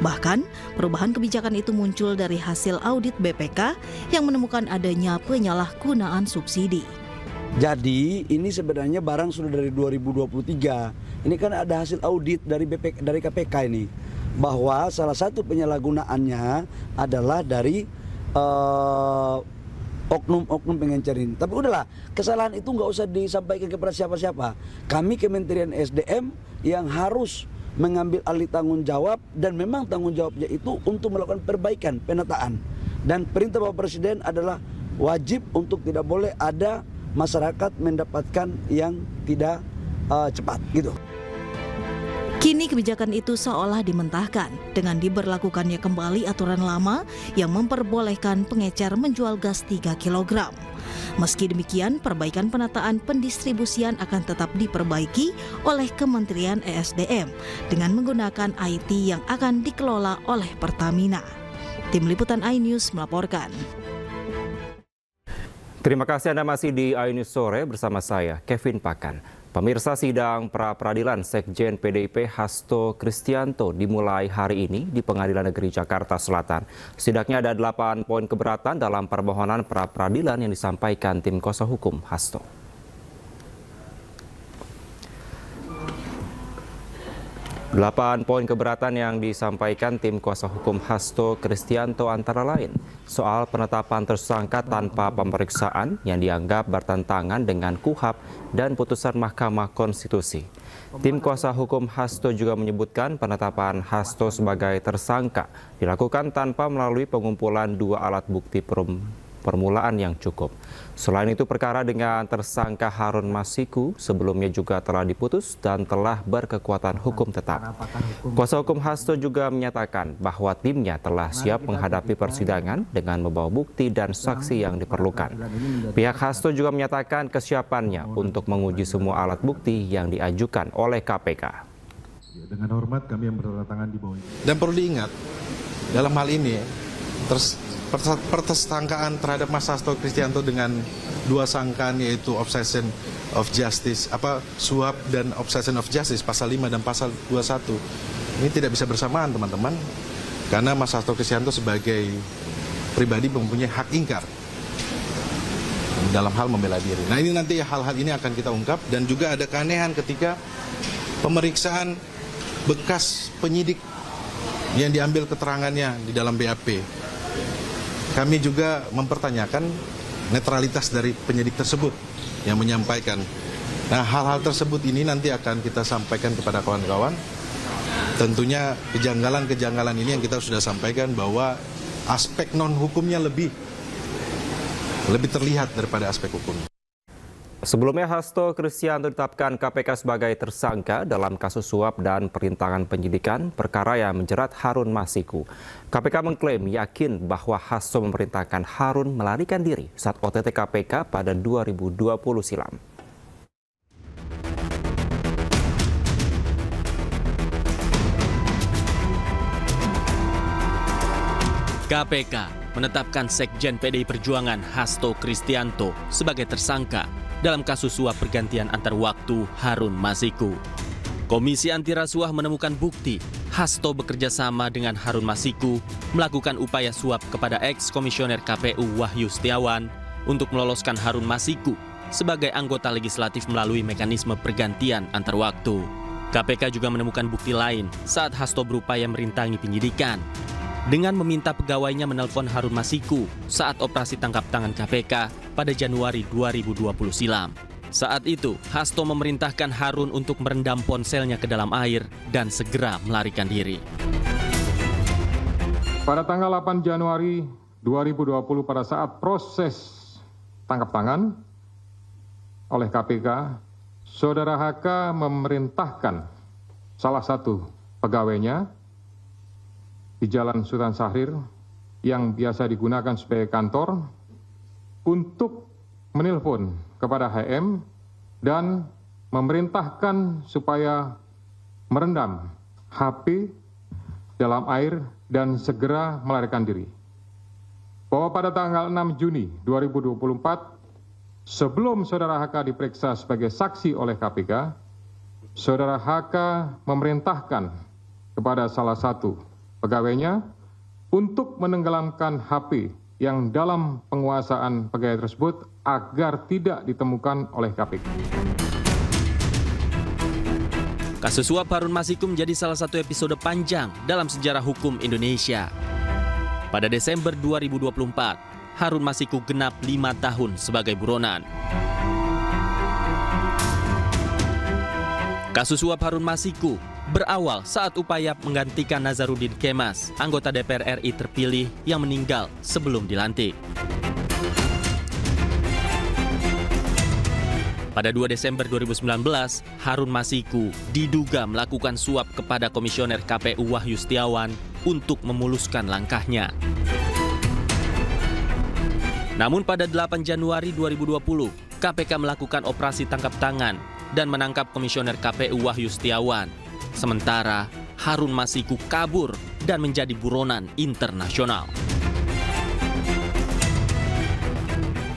Bahkan, perubahan kebijakan itu muncul dari hasil audit BPK yang menemukan adanya penyalahgunaan subsidi. Jadi, ini sebenarnya barang sudah dari 2023. Ini kan ada hasil audit dari KPK ini, bahwa salah satu penyalahgunaannya adalah dari oknum-oknum pengencer ini. Tapi udahlah, kesalahan itu nggak usah disampaikan kepada siapa-siapa. Kami Kementerian SDM yang harus mengambil alih tanggung jawab, dan memang tanggung jawabnya itu untuk melakukan perbaikan, penataan. Dan perintah Bapak Presiden adalah wajib untuk tidak boleh ada masyarakat mendapatkan yang tidak cepat gitu. Kini kebijakan itu seolah dimentahkan dengan diberlakukannya kembali aturan lama yang memperbolehkan pengecer menjual gas 3 kg. Meski demikian, perbaikan penataan pendistribusian akan tetap diperbaiki oleh Kementerian ESDM dengan menggunakan IT yang akan dikelola oleh Pertamina. Tim Liputan iNews melaporkan. Terima kasih Anda masih di iNews Sore bersama saya, Kevin Pakan. Pemirsa, sidang pra-peradilan Sekjen PDIP Hasto Kristianto dimulai hari ini di Pengadilan Negeri Jakarta Selatan. Setidaknya ada 8 poin keberatan dalam permohonan pra-peradilan yang disampaikan tim kuasa hukum Hasto. 8 poin keberatan yang disampaikan tim kuasa hukum Hasto Kristianto antara lain soal penetapan tersangka tanpa pemeriksaan yang dianggap bertentangan dengan KUHP dan putusan Mahkamah Konstitusi. Tim kuasa hukum Hasto juga menyebutkan penetapan Hasto sebagai tersangka dilakukan tanpa melalui pengumpulan 2 alat bukti permulaan yang cukup. Selain itu, perkara dengan tersangka Harun Masiku sebelumnya juga telah diputus dan telah berkekuatan hukum tetap. Kuasa hukum Hasto juga menyatakan bahwa timnya telah siap menghadapi persidangan dengan membawa bukti dan saksi yang diperlukan. Pihak Hasto juga menyatakan kesiapannya untuk menguji semua alat bukti yang diajukan oleh KPK. Dengan hormat kami yang bertangan di bawah ini. Dan perlu diingat, dalam hal ini pertersangkaan terhadap Mas Hasto Kristianto dengan 2 sangkaan, yaitu obsession of justice, suap dan obsession of justice pasal 5 dan pasal 21. Ini tidak bisa bersamaan, teman-teman, karena Mas Hasto Kristianto sebagai pribadi mempunyai hak ingkar dalam hal membela diri. Nah, ini nanti hal-hal ini akan kita ungkap, dan juga ada keanehan ketika pemeriksaan bekas penyidik yang diambil keterangannya di dalam BAP. Kami juga mempertanyakan netralitas dari penyidik tersebut yang menyampaikan. Nah, hal-hal tersebut ini nanti akan kita sampaikan kepada kawan-kawan. Tentunya kejanggalan-kejanggalan ini yang kita sudah sampaikan bahwa aspek non-hukumnya lebih terlihat daripada aspek hukum. Sebelumnya, Hasto Kristianto ditetapkan KPK sebagai tersangka dalam kasus suap dan perintangan penyidikan perkara yang menjerat Harun Masiku. KPK mengklaim yakin bahwa Hasto memerintahkan Harun melarikan diri saat OTT KPK pada 2020 silam. KPK menetapkan Sekjen PDI Perjuangan Hasto Kristianto sebagai tersangka dalam kasus suap pergantian antar waktu Harun Masiku. Komisi Anti Rasuah menemukan bukti Hasto bekerja sama dengan Harun Masiku melakukan upaya suap kepada ex-komisioner KPU Wahyu Setiawan untuk meloloskan Harun Masiku sebagai anggota legislatif melalui mekanisme pergantian antar waktu. KPK juga menemukan bukti lain saat Hasto berupaya merintangi penyidikan dengan meminta pegawainya menelpon Harun Masiku saat operasi tangkap tangan KPK pada Januari 2020 silam. Saat itu, Hasto memerintahkan Harun untuk merendam ponselnya ke dalam air dan segera melarikan diri. Pada tanggal 8 Januari 2020 pada saat proses tangkap tangan oleh KPK, Saudara HK memerintahkan salah satu pegawainya di Jalan Sultan Syahrir yang biasa digunakan sebagai kantor untuk menelpon kepada HM dan memerintahkan supaya merendam HP dalam air dan segera melarikan diri. Bahwa pada tanggal 6 Juni 2024, sebelum Saudara HK diperiksa sebagai saksi oleh KPK, Saudara HK memerintahkan kepada salah satu pegawainya untuk menenggelamkan HP yang dalam penguasaan pegawai tersebut agar tidak ditemukan oleh KPK. Kasus suap Harun Masiku menjadi salah satu episode panjang dalam sejarah hukum Indonesia. Pada Desember 2024, Harun Masiku genap 5 tahun sebagai buronan. Kasus suap Harun Masiku berawal saat upaya menggantikan Nazarudin Kemas, anggota DPR RI terpilih yang meninggal sebelum dilantik. Pada 2 Desember 2019, Harun Masiku diduga melakukan suap kepada Komisioner KPU Wahyu Setiawan untuk memuluskan langkahnya. Namun pada 8 Januari 2020, KPK melakukan operasi tangkap tangan dan menangkap Komisioner KPU Wahyu Setiawan. Sementara Harun Masiku kabur dan menjadi buronan internasional.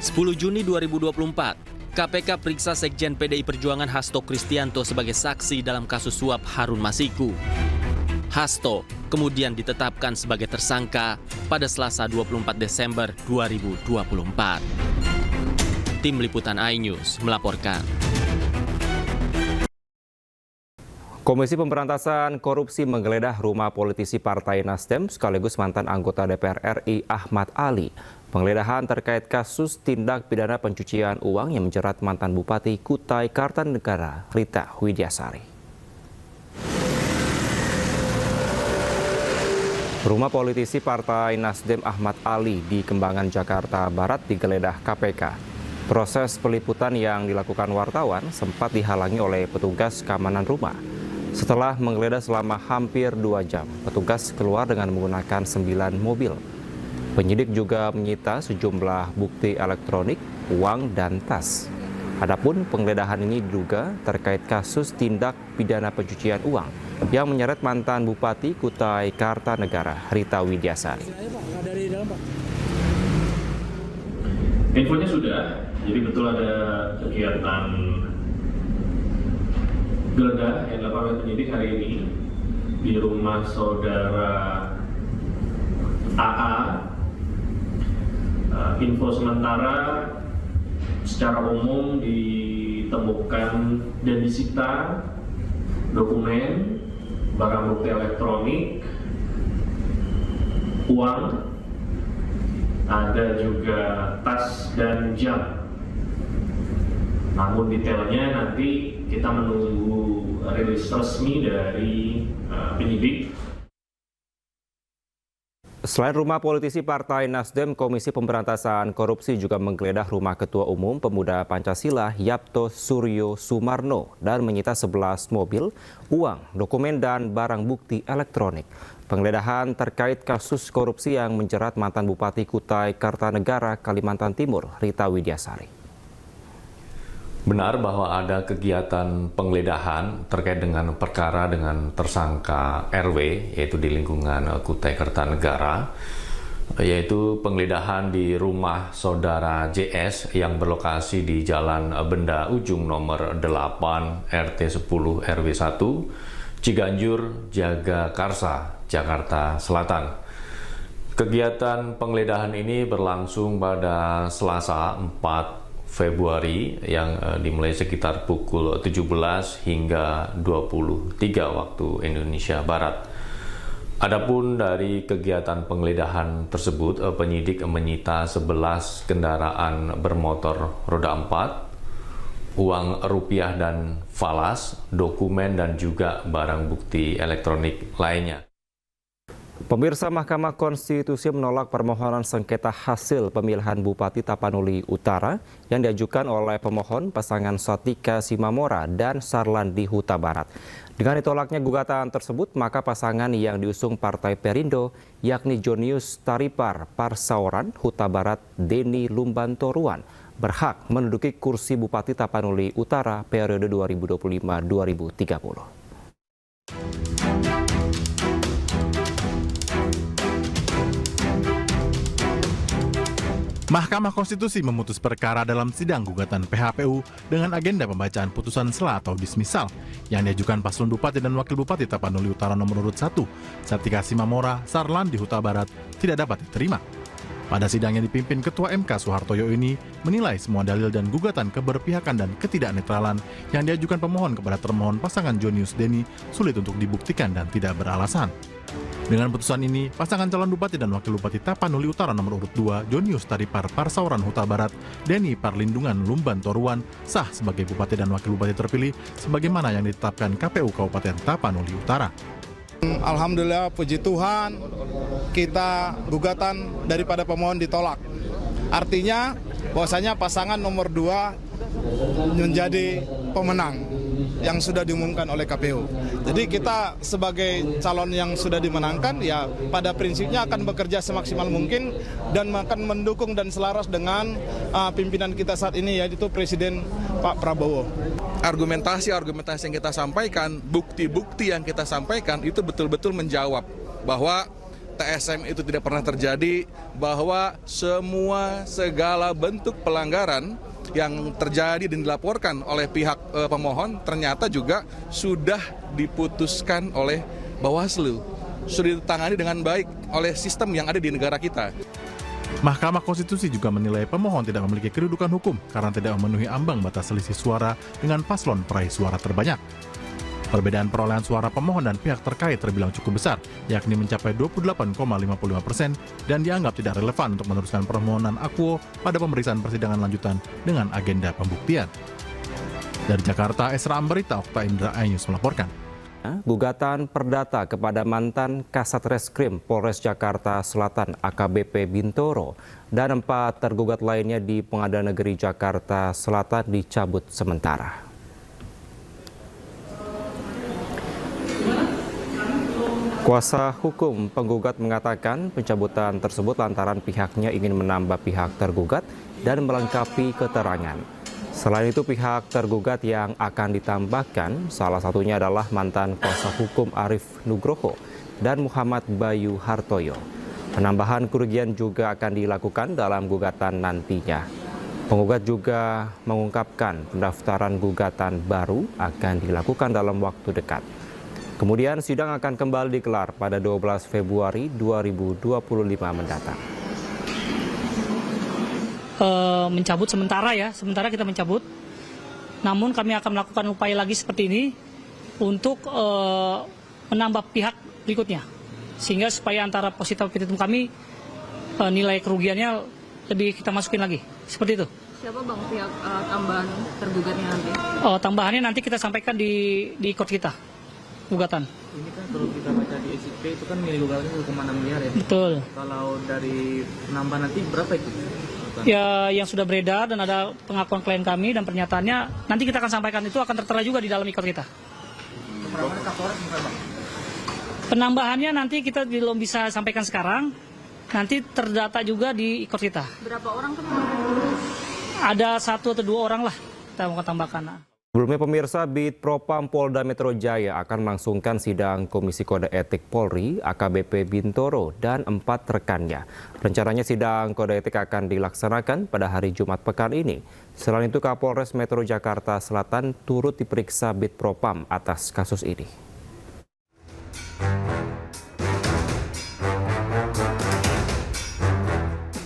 10 Juni 2024, KPK periksa Sekjen PDI Perjuangan Hasto Kristianto sebagai saksi dalam kasus suap Harun Masiku. Hasto kemudian ditetapkan sebagai tersangka pada Selasa 24 Desember 2024. Tim Liputan iNews melaporkan. Komisi Pemberantasan Korupsi menggeledah rumah politisi Partai Nasdem sekaligus mantan anggota DPR RI Ahmad Ali. Penggeledahan terkait kasus tindak pidana pencucian uang yang menjerat mantan Bupati Kutai Kartanegara Rita Widiasari. Rumah politisi Partai Nasdem Ahmad Ali di Kembangan, Jakarta Barat digeledah KPK. Proses peliputan yang dilakukan wartawan sempat dihalangi oleh petugas keamanan rumah. Setelah menggeledah selama hampir 2 jam, petugas keluar dengan menggunakan 9 mobil. Penyidik juga menyita sejumlah bukti elektronik, uang, dan tas. Adapun penggeledahan ini diduga terkait kasus tindak pidana pencucian uang yang menyeret mantan Bupati Kutai Kartanegara Rita Widiasari. Infonya sudah, jadi betul ada kegiatan geledah yang dilakukan oleh penyidik hari ini di rumah saudara AA. Info sementara secara umum ditemukan dan disita dokumen, barang bukti elektronik, uang, ada juga tas dan jam. Namun detailnya nanti kita menunggu rilis resmi dari penyidik. Selain rumah politisi Partai Nasdem, Komisi Pemberantasan Korupsi juga menggeledah rumah Ketua Umum Pemuda Pancasila Yapto Suryo Sumarno dan menyita 11 mobil, uang, dokumen, dan barang bukti elektronik. Penggeledahan terkait kasus korupsi yang menjerat mantan Bupati Kutai Kartanegara, Kalimantan Timur, Rita Widiasari. Benar bahwa ada kegiatan penggeledahan terkait dengan perkara dengan tersangka RW, yaitu di lingkungan Kutai Kartanegara, yaitu penggeledahan di rumah saudara JS yang berlokasi di Jalan Benda Ujung nomor 8 RT 10 RW 1, Ciganjur, Jagakarsa, Jakarta Selatan. Kegiatan penggeledahan ini berlangsung pada Selasa 4 Februari yang dimulai sekitar pukul 17 hingga 23 waktu Indonesia Barat. Adapun dari kegiatan penggeledahan tersebut, penyidik menyita 11 kendaraan bermotor roda 4, uang rupiah dan falas, dokumen dan juga barang bukti elektronik lainnya. Pemirsa, Mahkamah Konstitusi menolak permohonan sengketa hasil pemilihan Bupati Tapanuli Utara yang diajukan oleh pemohon pasangan Satika Simamora dan Sarlandi Huta Barat. Dengan ditolaknya gugatan tersebut, maka pasangan yang diusung Partai Perindo, yakni Jonius Taripar Parsaoran Huta Barat Deni Lumbantoruan, berhak menduduki kursi Bupati Tapanuli Utara periode 2025-2030. Mahkamah Konstitusi memutus perkara dalam sidang gugatan PHPU dengan agenda pembacaan putusan sela atau dismisal yang diajukan paslon Bupati dan Wakil Bupati Tapanuli Utara nomor urut 1, Satika Simamora, Sarlandi Huta Barat, tidak dapat diterima. Pada sidang yang dipimpin Ketua MK Soehartoyo ini menilai semua dalil dan gugatan keberpihakan dan ketidaknetralan yang diajukan pemohon kepada termohon pasangan Jonius Deni sulit untuk dibuktikan dan tidak beralasan. Dengan putusan ini, pasangan calon Bupati dan Wakil Bupati Tapanuli Utara nomor urut 2, Jonius Taripar Parsauran Huta Barat, Deni Parlindungan Lumban Toruan, sah sebagai Bupati dan Wakil Bupati terpilih sebagaimana yang ditetapkan KPU Kabupaten Tapanuli Utara. Alhamdulillah, puji Tuhan, kita gugatan daripada pemohon ditolak. Artinya bahwasanya pasangan nomor 2 menjadi pemenang yang sudah diumumkan oleh KPU. Jadi kita sebagai calon yang sudah dimenangkan, ya pada prinsipnya akan bekerja semaksimal mungkin dan akan mendukung dan selaras dengan pimpinan kita saat ini, yaitu Presiden Pak Prabowo. Argumentasi yang kita sampaikan, bukti-bukti yang kita sampaikan itu betul-betul menjawab bahwa TSM itu tidak pernah terjadi, bahwa segala bentuk pelanggaran yang terjadi dan dilaporkan oleh pihak pemohon ternyata juga sudah diputuskan oleh Bawaslu, sudah ditangani dengan baik oleh sistem yang ada di negara kita. Mahkamah Konstitusi juga menilai pemohon tidak memiliki kedudukan hukum karena tidak memenuhi ambang batas selisih suara dengan paslon peraih suara terbanyak. Perbedaan perolehan suara pemohon dan pihak terkait terbilang cukup besar, yakni mencapai 28,55% dan dianggap tidak relevan untuk meneruskan permohonan akuo pada pemeriksaan persidangan lanjutan dengan agenda pembuktian. Dari Jakarta, Esra Ambarita, Okta Indra, iNews melaporkan. Gugatan perdata kepada mantan Kasat Reskrim Polres Jakarta Selatan AKBP Bintoro dan 4 tergugat lainnya di Pengadilan Negeri Jakarta Selatan dicabut sementara. Kuasa hukum penggugat mengatakan pencabutan tersebut lantaran pihaknya ingin menambah pihak tergugat dan melengkapi keterangan. Selain itu, pihak tergugat yang akan ditambahkan salah satunya adalah mantan kuasa hukum Arief Nugroho dan Muhammad Bayu Hartoyo. Penambahan kerugian juga akan dilakukan dalam gugatan nantinya. Penggugat juga mengungkapkan pendaftaran gugatan baru akan dilakukan dalam waktu dekat. Kemudian sidang akan kembali digelar pada 12 Februari 2025 mendatang. Mencabut sementara kita mencabut. Namun kami akan melakukan upaya lagi seperti ini untuk menambah pihak berikutnya. Sehingga supaya antara positif petitum kami nilai kerugiannya lebih kita masukin lagi. Seperti itu. Siapa Bang pihak tambahan tergugatnya nanti? Tambahannya nanti kita sampaikan di court kita. Gugatan. Ini kan kalau kita baca di SIP itu kan nilai gugatan 1,6 miliar ya? Betul. Kalau dari penambahan nanti berapa itu? Ya, yang sudah beredar dan ada pengakuan klien kami dan pernyataannya nanti kita akan sampaikan, itu akan tertera juga di dalam ikut kita. Penambahannya nanti kita belum bisa sampaikan sekarang, nanti terdata juga di ikut kita. Berapa orang kan? Ada 1 atau 2 orang lah kita mau tambahkan. Sebelumnya pemirsa, Bid Propam Polda Metro Jaya akan melangsungkan sidang Komisi Kode Etik Polri, AKBP Bintoro, dan 4 rekannya. Rencananya sidang kode etik akan dilaksanakan pada hari Jumat pekan ini. Selain itu, Kapolres Metro Jakarta Selatan turut diperiksa Bid Propam atas kasus ini.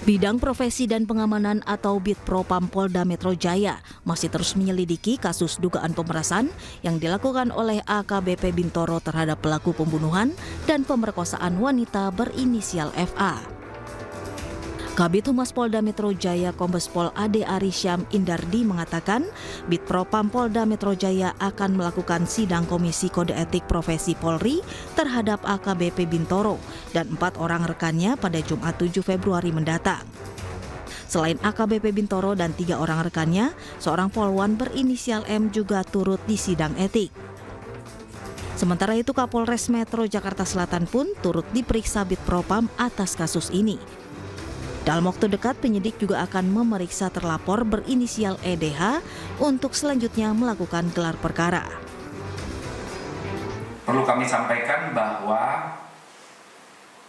Bidang Profesi dan Pengamanan atau Bid Propam Polda Metro Jaya masih terus menyelidiki kasus dugaan pemerasan yang dilakukan oleh AKBP Bintoro terhadap pelaku pembunuhan dan pemerkosaan wanita berinisial FA. Kabid Humas Polda Metro Jaya Kombes Pol Ade Arisyam Indardi mengatakan Bid Propam Polda Metro Jaya akan melakukan sidang Komisi Kode Etik Profesi Polri terhadap AKBP Bintoro dan 4 orang rekannya pada Jumat 7 Februari mendatang. Selain AKBP Bintoro dan 3 orang rekannya, seorang polwan berinisial M juga turut di sidang etik. Sementara itu, Kapolres Metro Jakarta Selatan pun turut diperiksa Bid Propam atas kasus ini. Dalam waktu dekat, penyidik juga akan memeriksa terlapor berinisial EDH untuk selanjutnya melakukan gelar perkara. Perlu kami sampaikan bahwa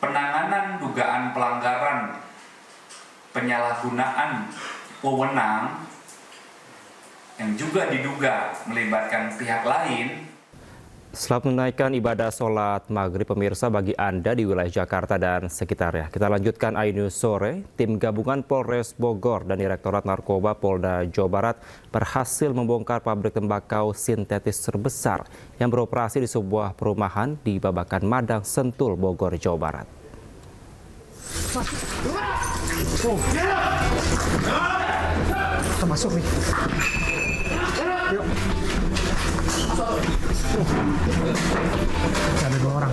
penanganan dugaan pelanggaran penyalahgunaan wewenang yang juga diduga melibatkan pihak lain. Setelah menunaikan ibadah sholat maghrib, pemirsa, bagi Anda di wilayah Jakarta dan sekitarnya. Kita lanjutkan iNews Sore. Tim gabungan Polres Bogor dan Direktorat Narkoba Polda Jawa Barat berhasil membongkar pabrik tembakau sintetis terbesar yang beroperasi di sebuah perumahan di Babakan Madang, Sentul, Bogor, Jawa Barat. Kita masuk nih. Yuk. Ada dua orang.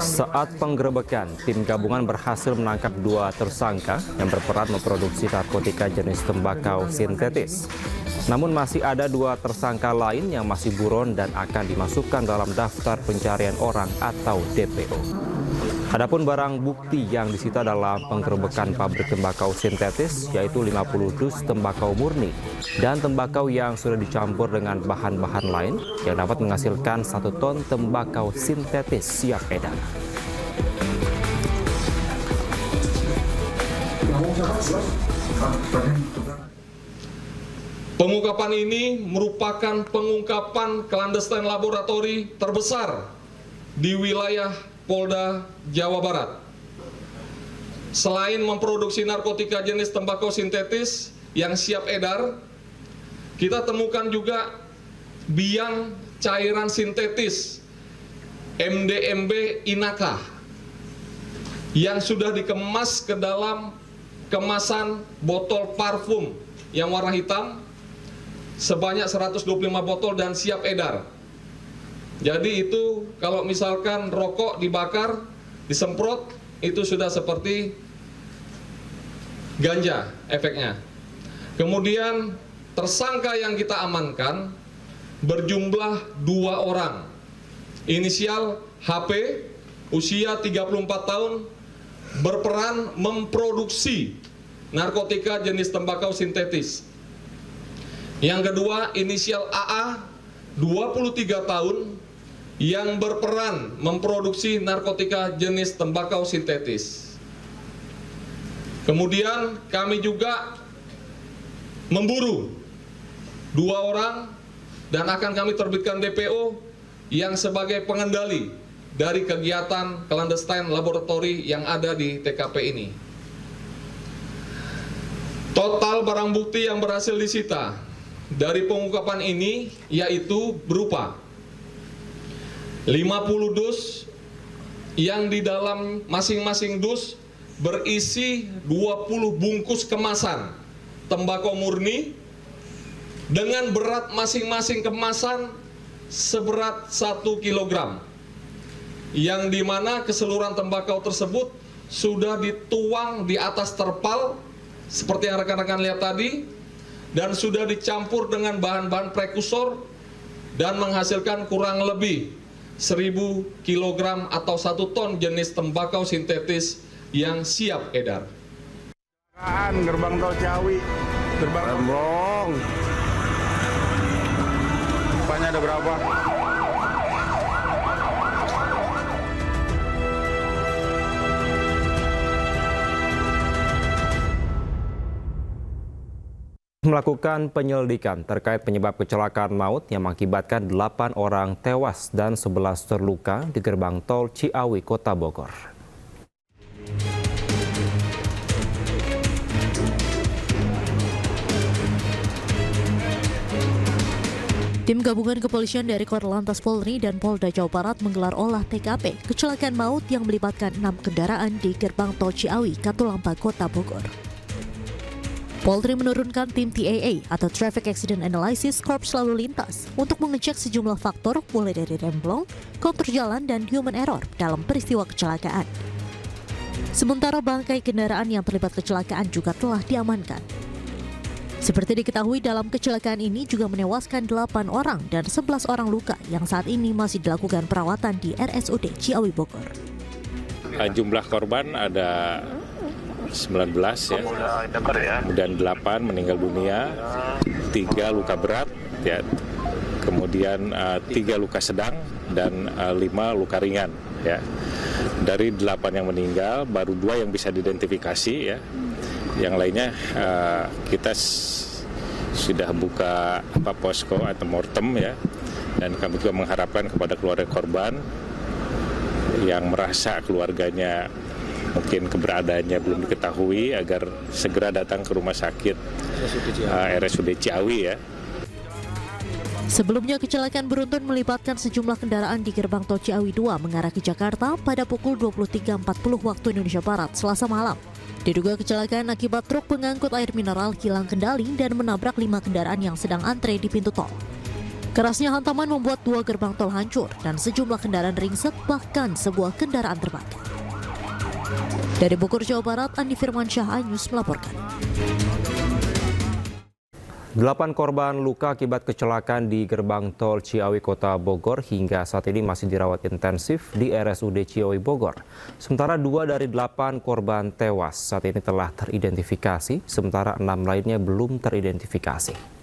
Saat penggerebekan, tim gabungan berhasil menangkap 2 tersangka yang berperan memproduksi narkotika jenis tembakau sintetis. Namun masih ada 2 tersangka lain yang masih buron dan akan dimasukkan dalam daftar pencarian orang atau DPO. Adapun barang bukti yang disita dalam penggerebekan pabrik tembakau sintetis yaitu 50 dus tembakau murni dan tembakau yang sudah dicampur dengan bahan-bahan lain yang dapat menghasilkan 1 ton tembakau sintetis siap edar. Pengungkapan ini merupakan pengungkapan clandestine laboratory terbesar di wilayah Polda Jawa Barat. Selain memproduksi narkotika jenis tembakau sintetis yang siap edar, kita temukan juga biang cairan sintetis MDMB Inaka yang sudah dikemas ke dalam kemasan botol parfum yang warna hitam sebanyak 125 botol dan siap edar. Jadi itu kalau misalkan rokok dibakar, disemprot, itu sudah seperti ganja efeknya. Kemudian tersangka yang kita amankan berjumlah 2 orang. Inisial HP, usia 34 tahun, berperan memproduksi narkotika jenis tembakau sintetis. Yang kedua, inisial AA, 23 tahun, yang berperan memproduksi narkotika jenis tembakau sintetis. Kemudian kami juga memburu 2 orang dan akan kami terbitkan DPO yang sebagai pengendali dari kegiatan clandestine laboratory yang ada di TKP ini. Total barang bukti yang berhasil disita dari pengungkapan ini yaitu berupa 50 dus yang di dalam masing-masing dus berisi 20 bungkus kemasan tembakau murni dengan berat masing-masing kemasan seberat 1 kg, yang dimana keseluruhan tembakau tersebut sudah dituang di atas terpal seperti yang rekan-rekan lihat tadi dan sudah dicampur dengan bahan-bahan prekursor dan menghasilkan kurang lebih 1000 kg atau 1 ton jenis tembakau sintetis yang siap edar. Gerbang tol Ciawi, gerbang Rembong. Rupanya ada berapa? Melakukan penyelidikan terkait penyebab kecelakaan maut yang mengakibatkan 8 orang tewas dan 11 terluka di gerbang tol Ciawi, Kota Bogor. Tim gabungan kepolisian dari Korlantas Polri dan Polda Jawa Barat menggelar olah TKP kecelakaan maut yang melibatkan 6 kendaraan di gerbang tol Ciawi, Katulampa, Kota Bogor. Polri menurunkan tim TAA atau Traffic Accident Analysis Korps Lalu Lintas untuk mengecek sejumlah faktor mulai dari remblong, kontur jalan, dan human error dalam peristiwa kecelakaan. Sementara bangkai kendaraan yang terlibat kecelakaan juga telah diamankan. Seperti diketahui, dalam kecelakaan ini juga menewaskan 8 orang dan 11 orang luka yang saat ini masih dilakukan perawatan di RSUD Ciawi, Bogor. Jumlah korban ada 19 ya, kemudian 8 meninggal dunia, 3 luka berat, ya, kemudian 3 luka sedang dan 5 luka ringan. Ya. Dari 8 yang meninggal, baru 2 yang bisa diidentifikasi, ya. Yang lainnya kita sudah buka posko antemortem ya, dan kami juga mengharapkan kepada keluarga korban yang merasa keluarganya mungkin keberadaannya belum diketahui agar segera datang ke rumah sakit RSUD Ciawi ya. Sebelumnya, kecelakaan beruntun melibatkan sejumlah kendaraan di gerbang tol Ciawi 2 mengarah ke Jakarta pada pukul 23.40 waktu Indonesia Barat Selasa malam. Diduga kecelakaan akibat truk pengangkut air mineral hilang kendali dan menabrak 5 kendaraan yang sedang antre di pintu tol. Kerasnya hantaman membuat 2 gerbang tol hancur dan sejumlah kendaraan ringsek, bahkan sebuah kendaraan terbakar. Dari Bogor, Jawa Barat, Andi Firmansyah, iNews melaporkan. 8 korban luka akibat kecelakaan di gerbang tol Ciawi Kota Bogor hingga saat ini masih dirawat intensif di RSUD Ciawi Bogor. Sementara 2 dari 8 korban tewas saat ini telah teridentifikasi, sementara 6 lainnya belum teridentifikasi.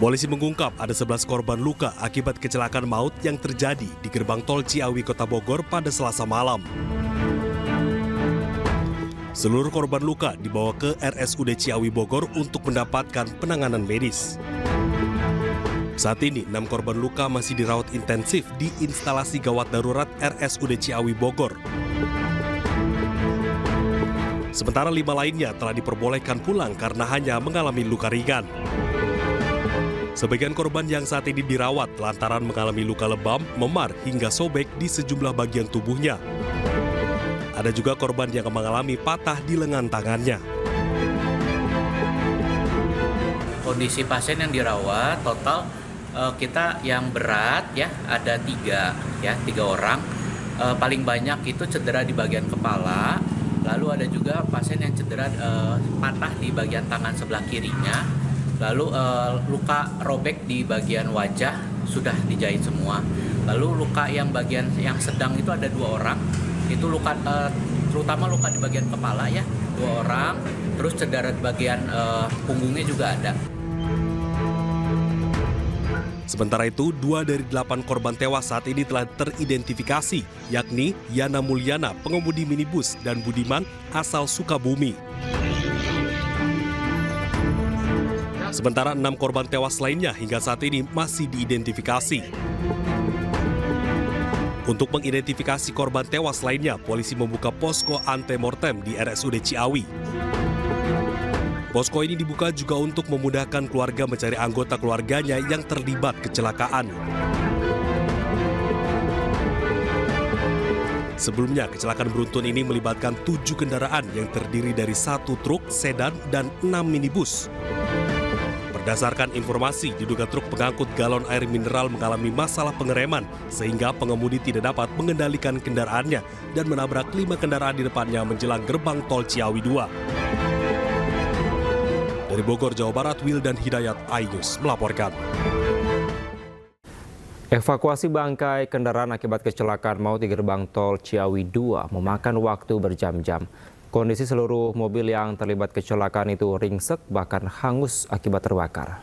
Polisi mengungkap ada 11 korban luka akibat kecelakaan maut yang terjadi di gerbang tol Ciawi Kota Bogor pada Selasa malam. Seluruh korban luka dibawa ke RSUD Ciawi Bogor untuk mendapatkan penanganan medis. Saat ini, 6 korban luka masih dirawat intensif di instalasi gawat darurat RSUD Ciawi Bogor. Sementara 5 lainnya telah diperbolehkan pulang karena hanya mengalami luka ringan. Sebagian korban yang saat ini dirawat lantaran mengalami luka lebam, memar hingga sobek di sejumlah bagian tubuhnya. Ada juga korban yang mengalami patah di lengan tangannya. Kondisi pasien yang dirawat total kita yang berat ya ada 3 orang. Paling banyak itu cedera di bagian kepala. Lalu ada juga pasien yang cedera patah di bagian tangan sebelah kirinya. Lalu luka robek di bagian wajah sudah dijahit semua. Lalu luka yang bagian yang sedang itu ada 2 orang. Itu luka terutama luka di bagian kepala ya 2 orang. Terus cedera di bagian punggungnya juga ada. Sementara itu, 2 dari 8 korban tewas saat ini telah teridentifikasi, yakni Yana Mulyana, pengemudi minibus, dan Budiman, asal Sukabumi. Sementara 6 korban tewas lainnya hingga saat ini masih diidentifikasi. Untuk mengidentifikasi korban tewas lainnya, polisi membuka posko antemortem di RSUD Ciawi. Posko ini dibuka juga untuk memudahkan keluarga mencari anggota keluarganya yang terlibat kecelakaan. Sebelumnya, kecelakaan beruntun ini melibatkan 7 kendaraan yang terdiri dari 1 truk, sedan, dan 6 minibus. Berdasarkan informasi, diduga truk pengangkut galon air mineral mengalami masalah pengereman sehingga pengemudi tidak dapat mengendalikan kendaraannya dan menabrak 5 kendaraan di depannya menjelang gerbang tol Ciawi 2. Dari Bogor, Jawa Barat, Wildan Hidayat, iNews melaporkan. Evakuasi bangkai kendaraan akibat kecelakaan maut di gerbang tol Ciawi 2 memakan waktu berjam-jam. Kondisi seluruh mobil yang terlibat kecelakaan itu ringsek bahkan hangus akibat terbakar.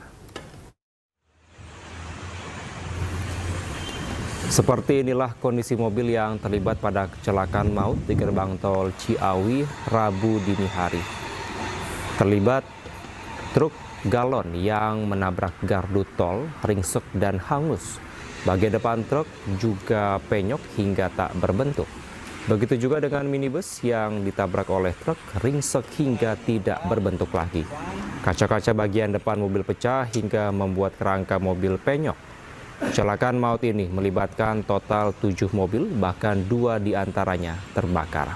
Seperti inilah kondisi mobil yang terlibat pada kecelakaan maut di gerbang tol Ciawi Rabu dini hari. Terlibat truk galon yang menabrak gardu tol, ringsek dan hangus. Bagian depan truk juga penyok hingga tak berbentuk. Begitu juga dengan minibus yang ditabrak oleh truk, ringsek hingga tidak berbentuk lagi. Kaca-kaca bagian depan mobil pecah hingga membuat kerangka mobil penyok. Kecelakaan maut ini melibatkan total 7 mobil, bahkan 2 diantaranya terbakar.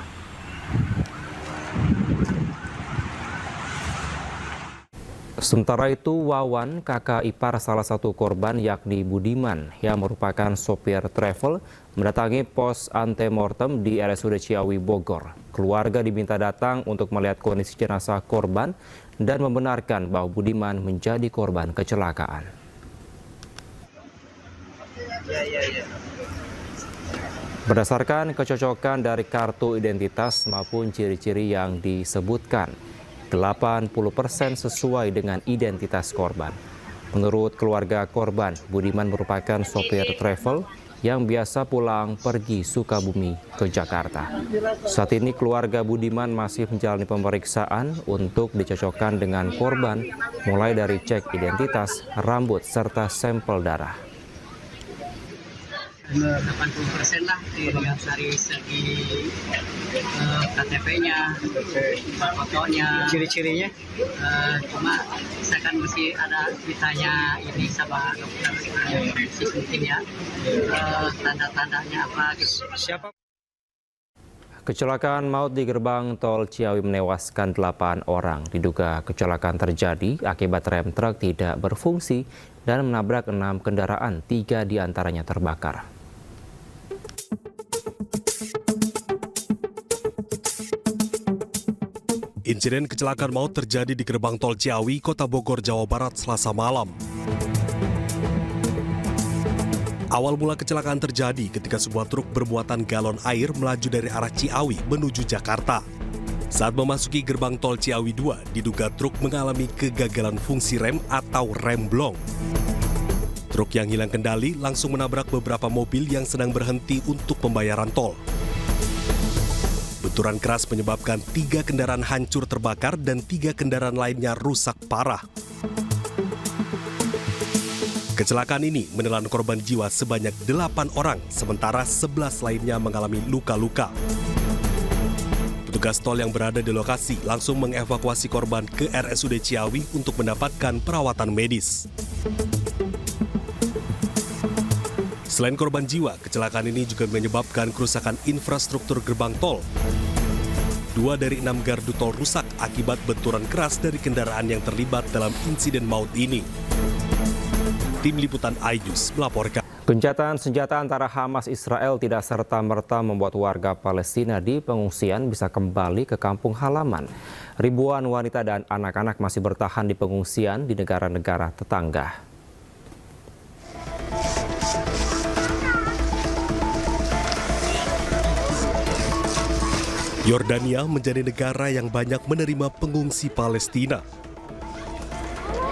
Sementara itu, Wawan, kakak ipar salah satu korban yakni Budiman yang merupakan sopir travel mendatangi pos antemortem di RSUD Ciawi Bogor. Keluarga diminta datang untuk melihat kondisi jenazah korban dan membenarkan bahwa Budiman menjadi korban kecelakaan. Berdasarkan kecocokan dari kartu identitas maupun ciri-ciri yang disebutkan, 80% sesuai dengan identitas korban. Menurut keluarga korban, Budiman merupakan sopir travel yang biasa pulang pergi Sukabumi ke Jakarta. Saat ini keluarga Budiman masih menjalani pemeriksaan untuk dicocokkan dengan korban, mulai dari cek identitas, rambut, serta sampel darah. 80% lah dilihat dari segi KTP-nya, fotonya, ciri-cirinya. Cuma saya kan mesti ada ditanya ini sama dokter mungkin ya, tanda-tandanya apa gitu. Siapa? Kecelakaan maut di gerbang tol Ciawi menewaskan 8 orang. Diduga kecelakaan terjadi akibat rem truk tidak berfungsi dan menabrak 6 kendaraan, 3 diantaranya terbakar. Insiden kecelakaan maut terjadi di gerbang tol Ciawi, Kota Bogor, Jawa Barat, Selasa malam. Awal mula kecelakaan terjadi ketika sebuah truk bermuatan galon air melaju dari arah Ciawi menuju Jakarta. Saat memasuki gerbang tol Ciawi 2, diduga truk mengalami kegagalan fungsi rem atau rem blong. Truk yang hilang kendali langsung menabrak beberapa mobil yang sedang berhenti untuk pembayaran tol. Benturan keras menyebabkan 3 kendaraan hancur terbakar dan 3 kendaraan lainnya rusak parah. Kecelakaan ini menelan korban jiwa sebanyak 8 orang, sementara 11 lainnya mengalami luka-luka. Petugas tol yang berada di lokasi langsung mengevakuasi korban ke RSUD Ciawi untuk mendapatkan perawatan medis. Selain korban jiwa, kecelakaan ini juga menyebabkan kerusakan infrastruktur gerbang tol. 2 dari 6 gardu tol rusak akibat benturan keras dari kendaraan yang terlibat dalam insiden maut ini. Tim Liputan iNews melaporkan. Gencatan senjata antara Hamas Israel tidak serta-merta membuat warga Palestina di pengungsian bisa kembali ke kampung halaman. Ribuan wanita dan anak-anak masih bertahan di pengungsian di negara-negara tetangga. Yordania menjadi negara yang banyak menerima pengungsi Palestina.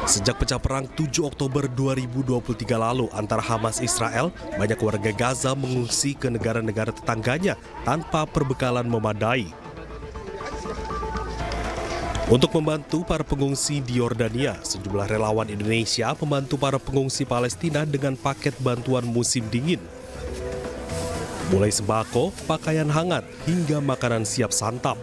Sejak pecah perang 7 Oktober 2023 lalu antara Hamas Israel, banyak warga Gaza mengungsi ke negara-negara tetangganya tanpa perbekalan memadai. Untuk membantu para pengungsi di Yordania, sejumlah relawan Indonesia membantu para pengungsi Palestina dengan paket bantuan musim dingin. Mulai sembako, pakaian hangat, hingga makanan siap santap.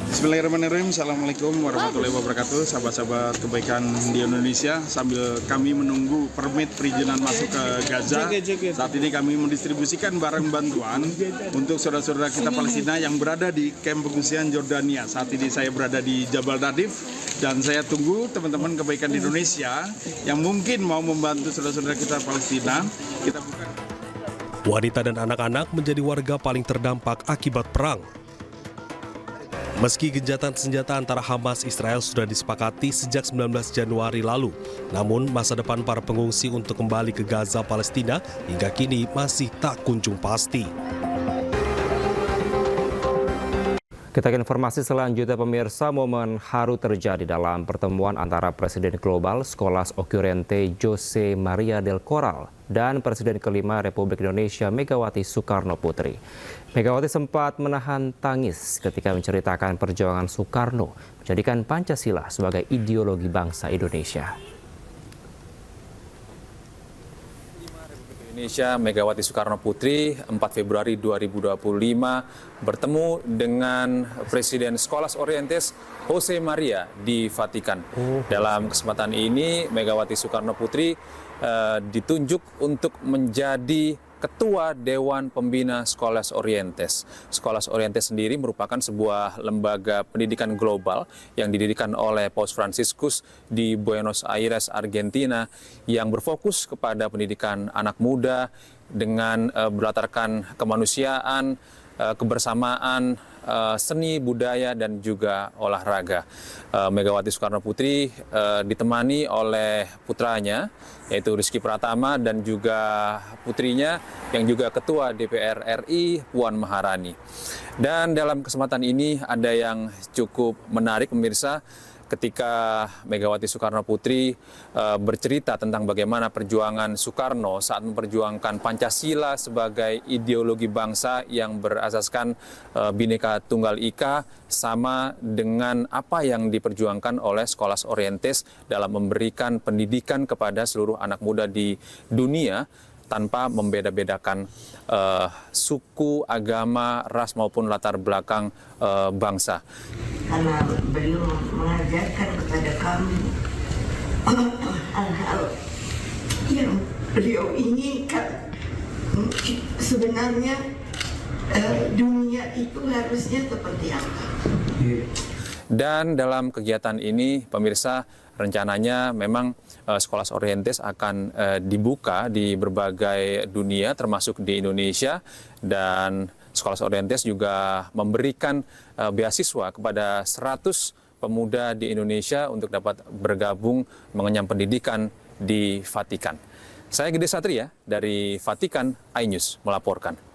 Bismillahirrahmanirrahim. Assalamualaikum warahmatullahi wabarakatuh. Sahabat-sahabat kebaikan di Indonesia, sambil kami menunggu permit perizinan masuk ke Gaza, saat ini kami mendistribusikan barang bantuan untuk saudara-saudara kita Palestina yang berada di kamp pengungsian Yordania. Saat ini saya berada di Jabal Nadif dan saya tunggu teman-teman kebaikan di Indonesia yang mungkin mau membantu saudara-saudara kita Palestina. Kita buka. Wanita dan anak-anak menjadi warga paling terdampak akibat perang. Meski gencatan senjata antara Hamas Israel sudah disepakati sejak 19 Januari lalu, namun masa depan para pengungsi untuk kembali ke Gaza Palestina hingga kini masih tak kunjung pasti. Kita ke informasi selanjutnya, pemirsa. Momen haru terjadi dalam pertemuan antara Presiden Global Scholas Occurrente Jose Maria del Corral dan Presiden kelima Republik Indonesia Megawati Soekarno Putri. Megawati sempat menahan tangis ketika menceritakan perjuangan Soekarno menjadikan Pancasila sebagai ideologi bangsa Indonesia. Indonesia Megawati Soekarno Putri 4 Februari 2025 bertemu dengan Presiden Scholas Orientes Jose Maria di Vatikan. Dalam kesempatan ini Megawati Soekarno Putri ditunjuk untuk menjadi Ketua Dewan Pembina Scholas Orientes. Scholas Orientes sendiri merupakan sebuah lembaga pendidikan global yang didirikan oleh Paus Fransiskus di Buenos Aires, Argentina, yang berfokus kepada pendidikan anak muda dengan berlatarkan kemanusiaan, kebersamaan, seni, budaya, dan juga olahraga. Megawati Soekarno Putri ditemani oleh putranya, yaitu Rizky Pratama, dan juga putrinya yang juga Ketua DPR RI, Puan Maharani. Dan dalam kesempatan ini ada yang cukup menarik, pemirsa. ketika Megawati Soekarno Putri bercerita tentang bagaimana perjuangan Soekarno saat memperjuangkan Pancasila sebagai ideologi bangsa yang berasaskan Bhinneka Tunggal Ika, sama dengan apa yang diperjuangkan oleh Scholas Orientis dalam memberikan pendidikan kepada seluruh anak muda di dunia tanpa membeda-bedakan suku, agama, ras maupun latar belakang bangsa. Karena beliau mengajarkan kepada kami hal-hal yang beliau inginkan. Sebenarnya dunia itu harusnya seperti apa. Dan dalam kegiatan ini, pemirsa, rencananya memang Scholas Orientis akan dibuka di berbagai dunia, termasuk di Indonesia, dan Scholas Orientis juga memberikan beasiswa kepada 100 pemuda di Indonesia untuk dapat bergabung mengenyam pendidikan di Vatikan. Saya Gede Satria dari Vatikan iNews melaporkan.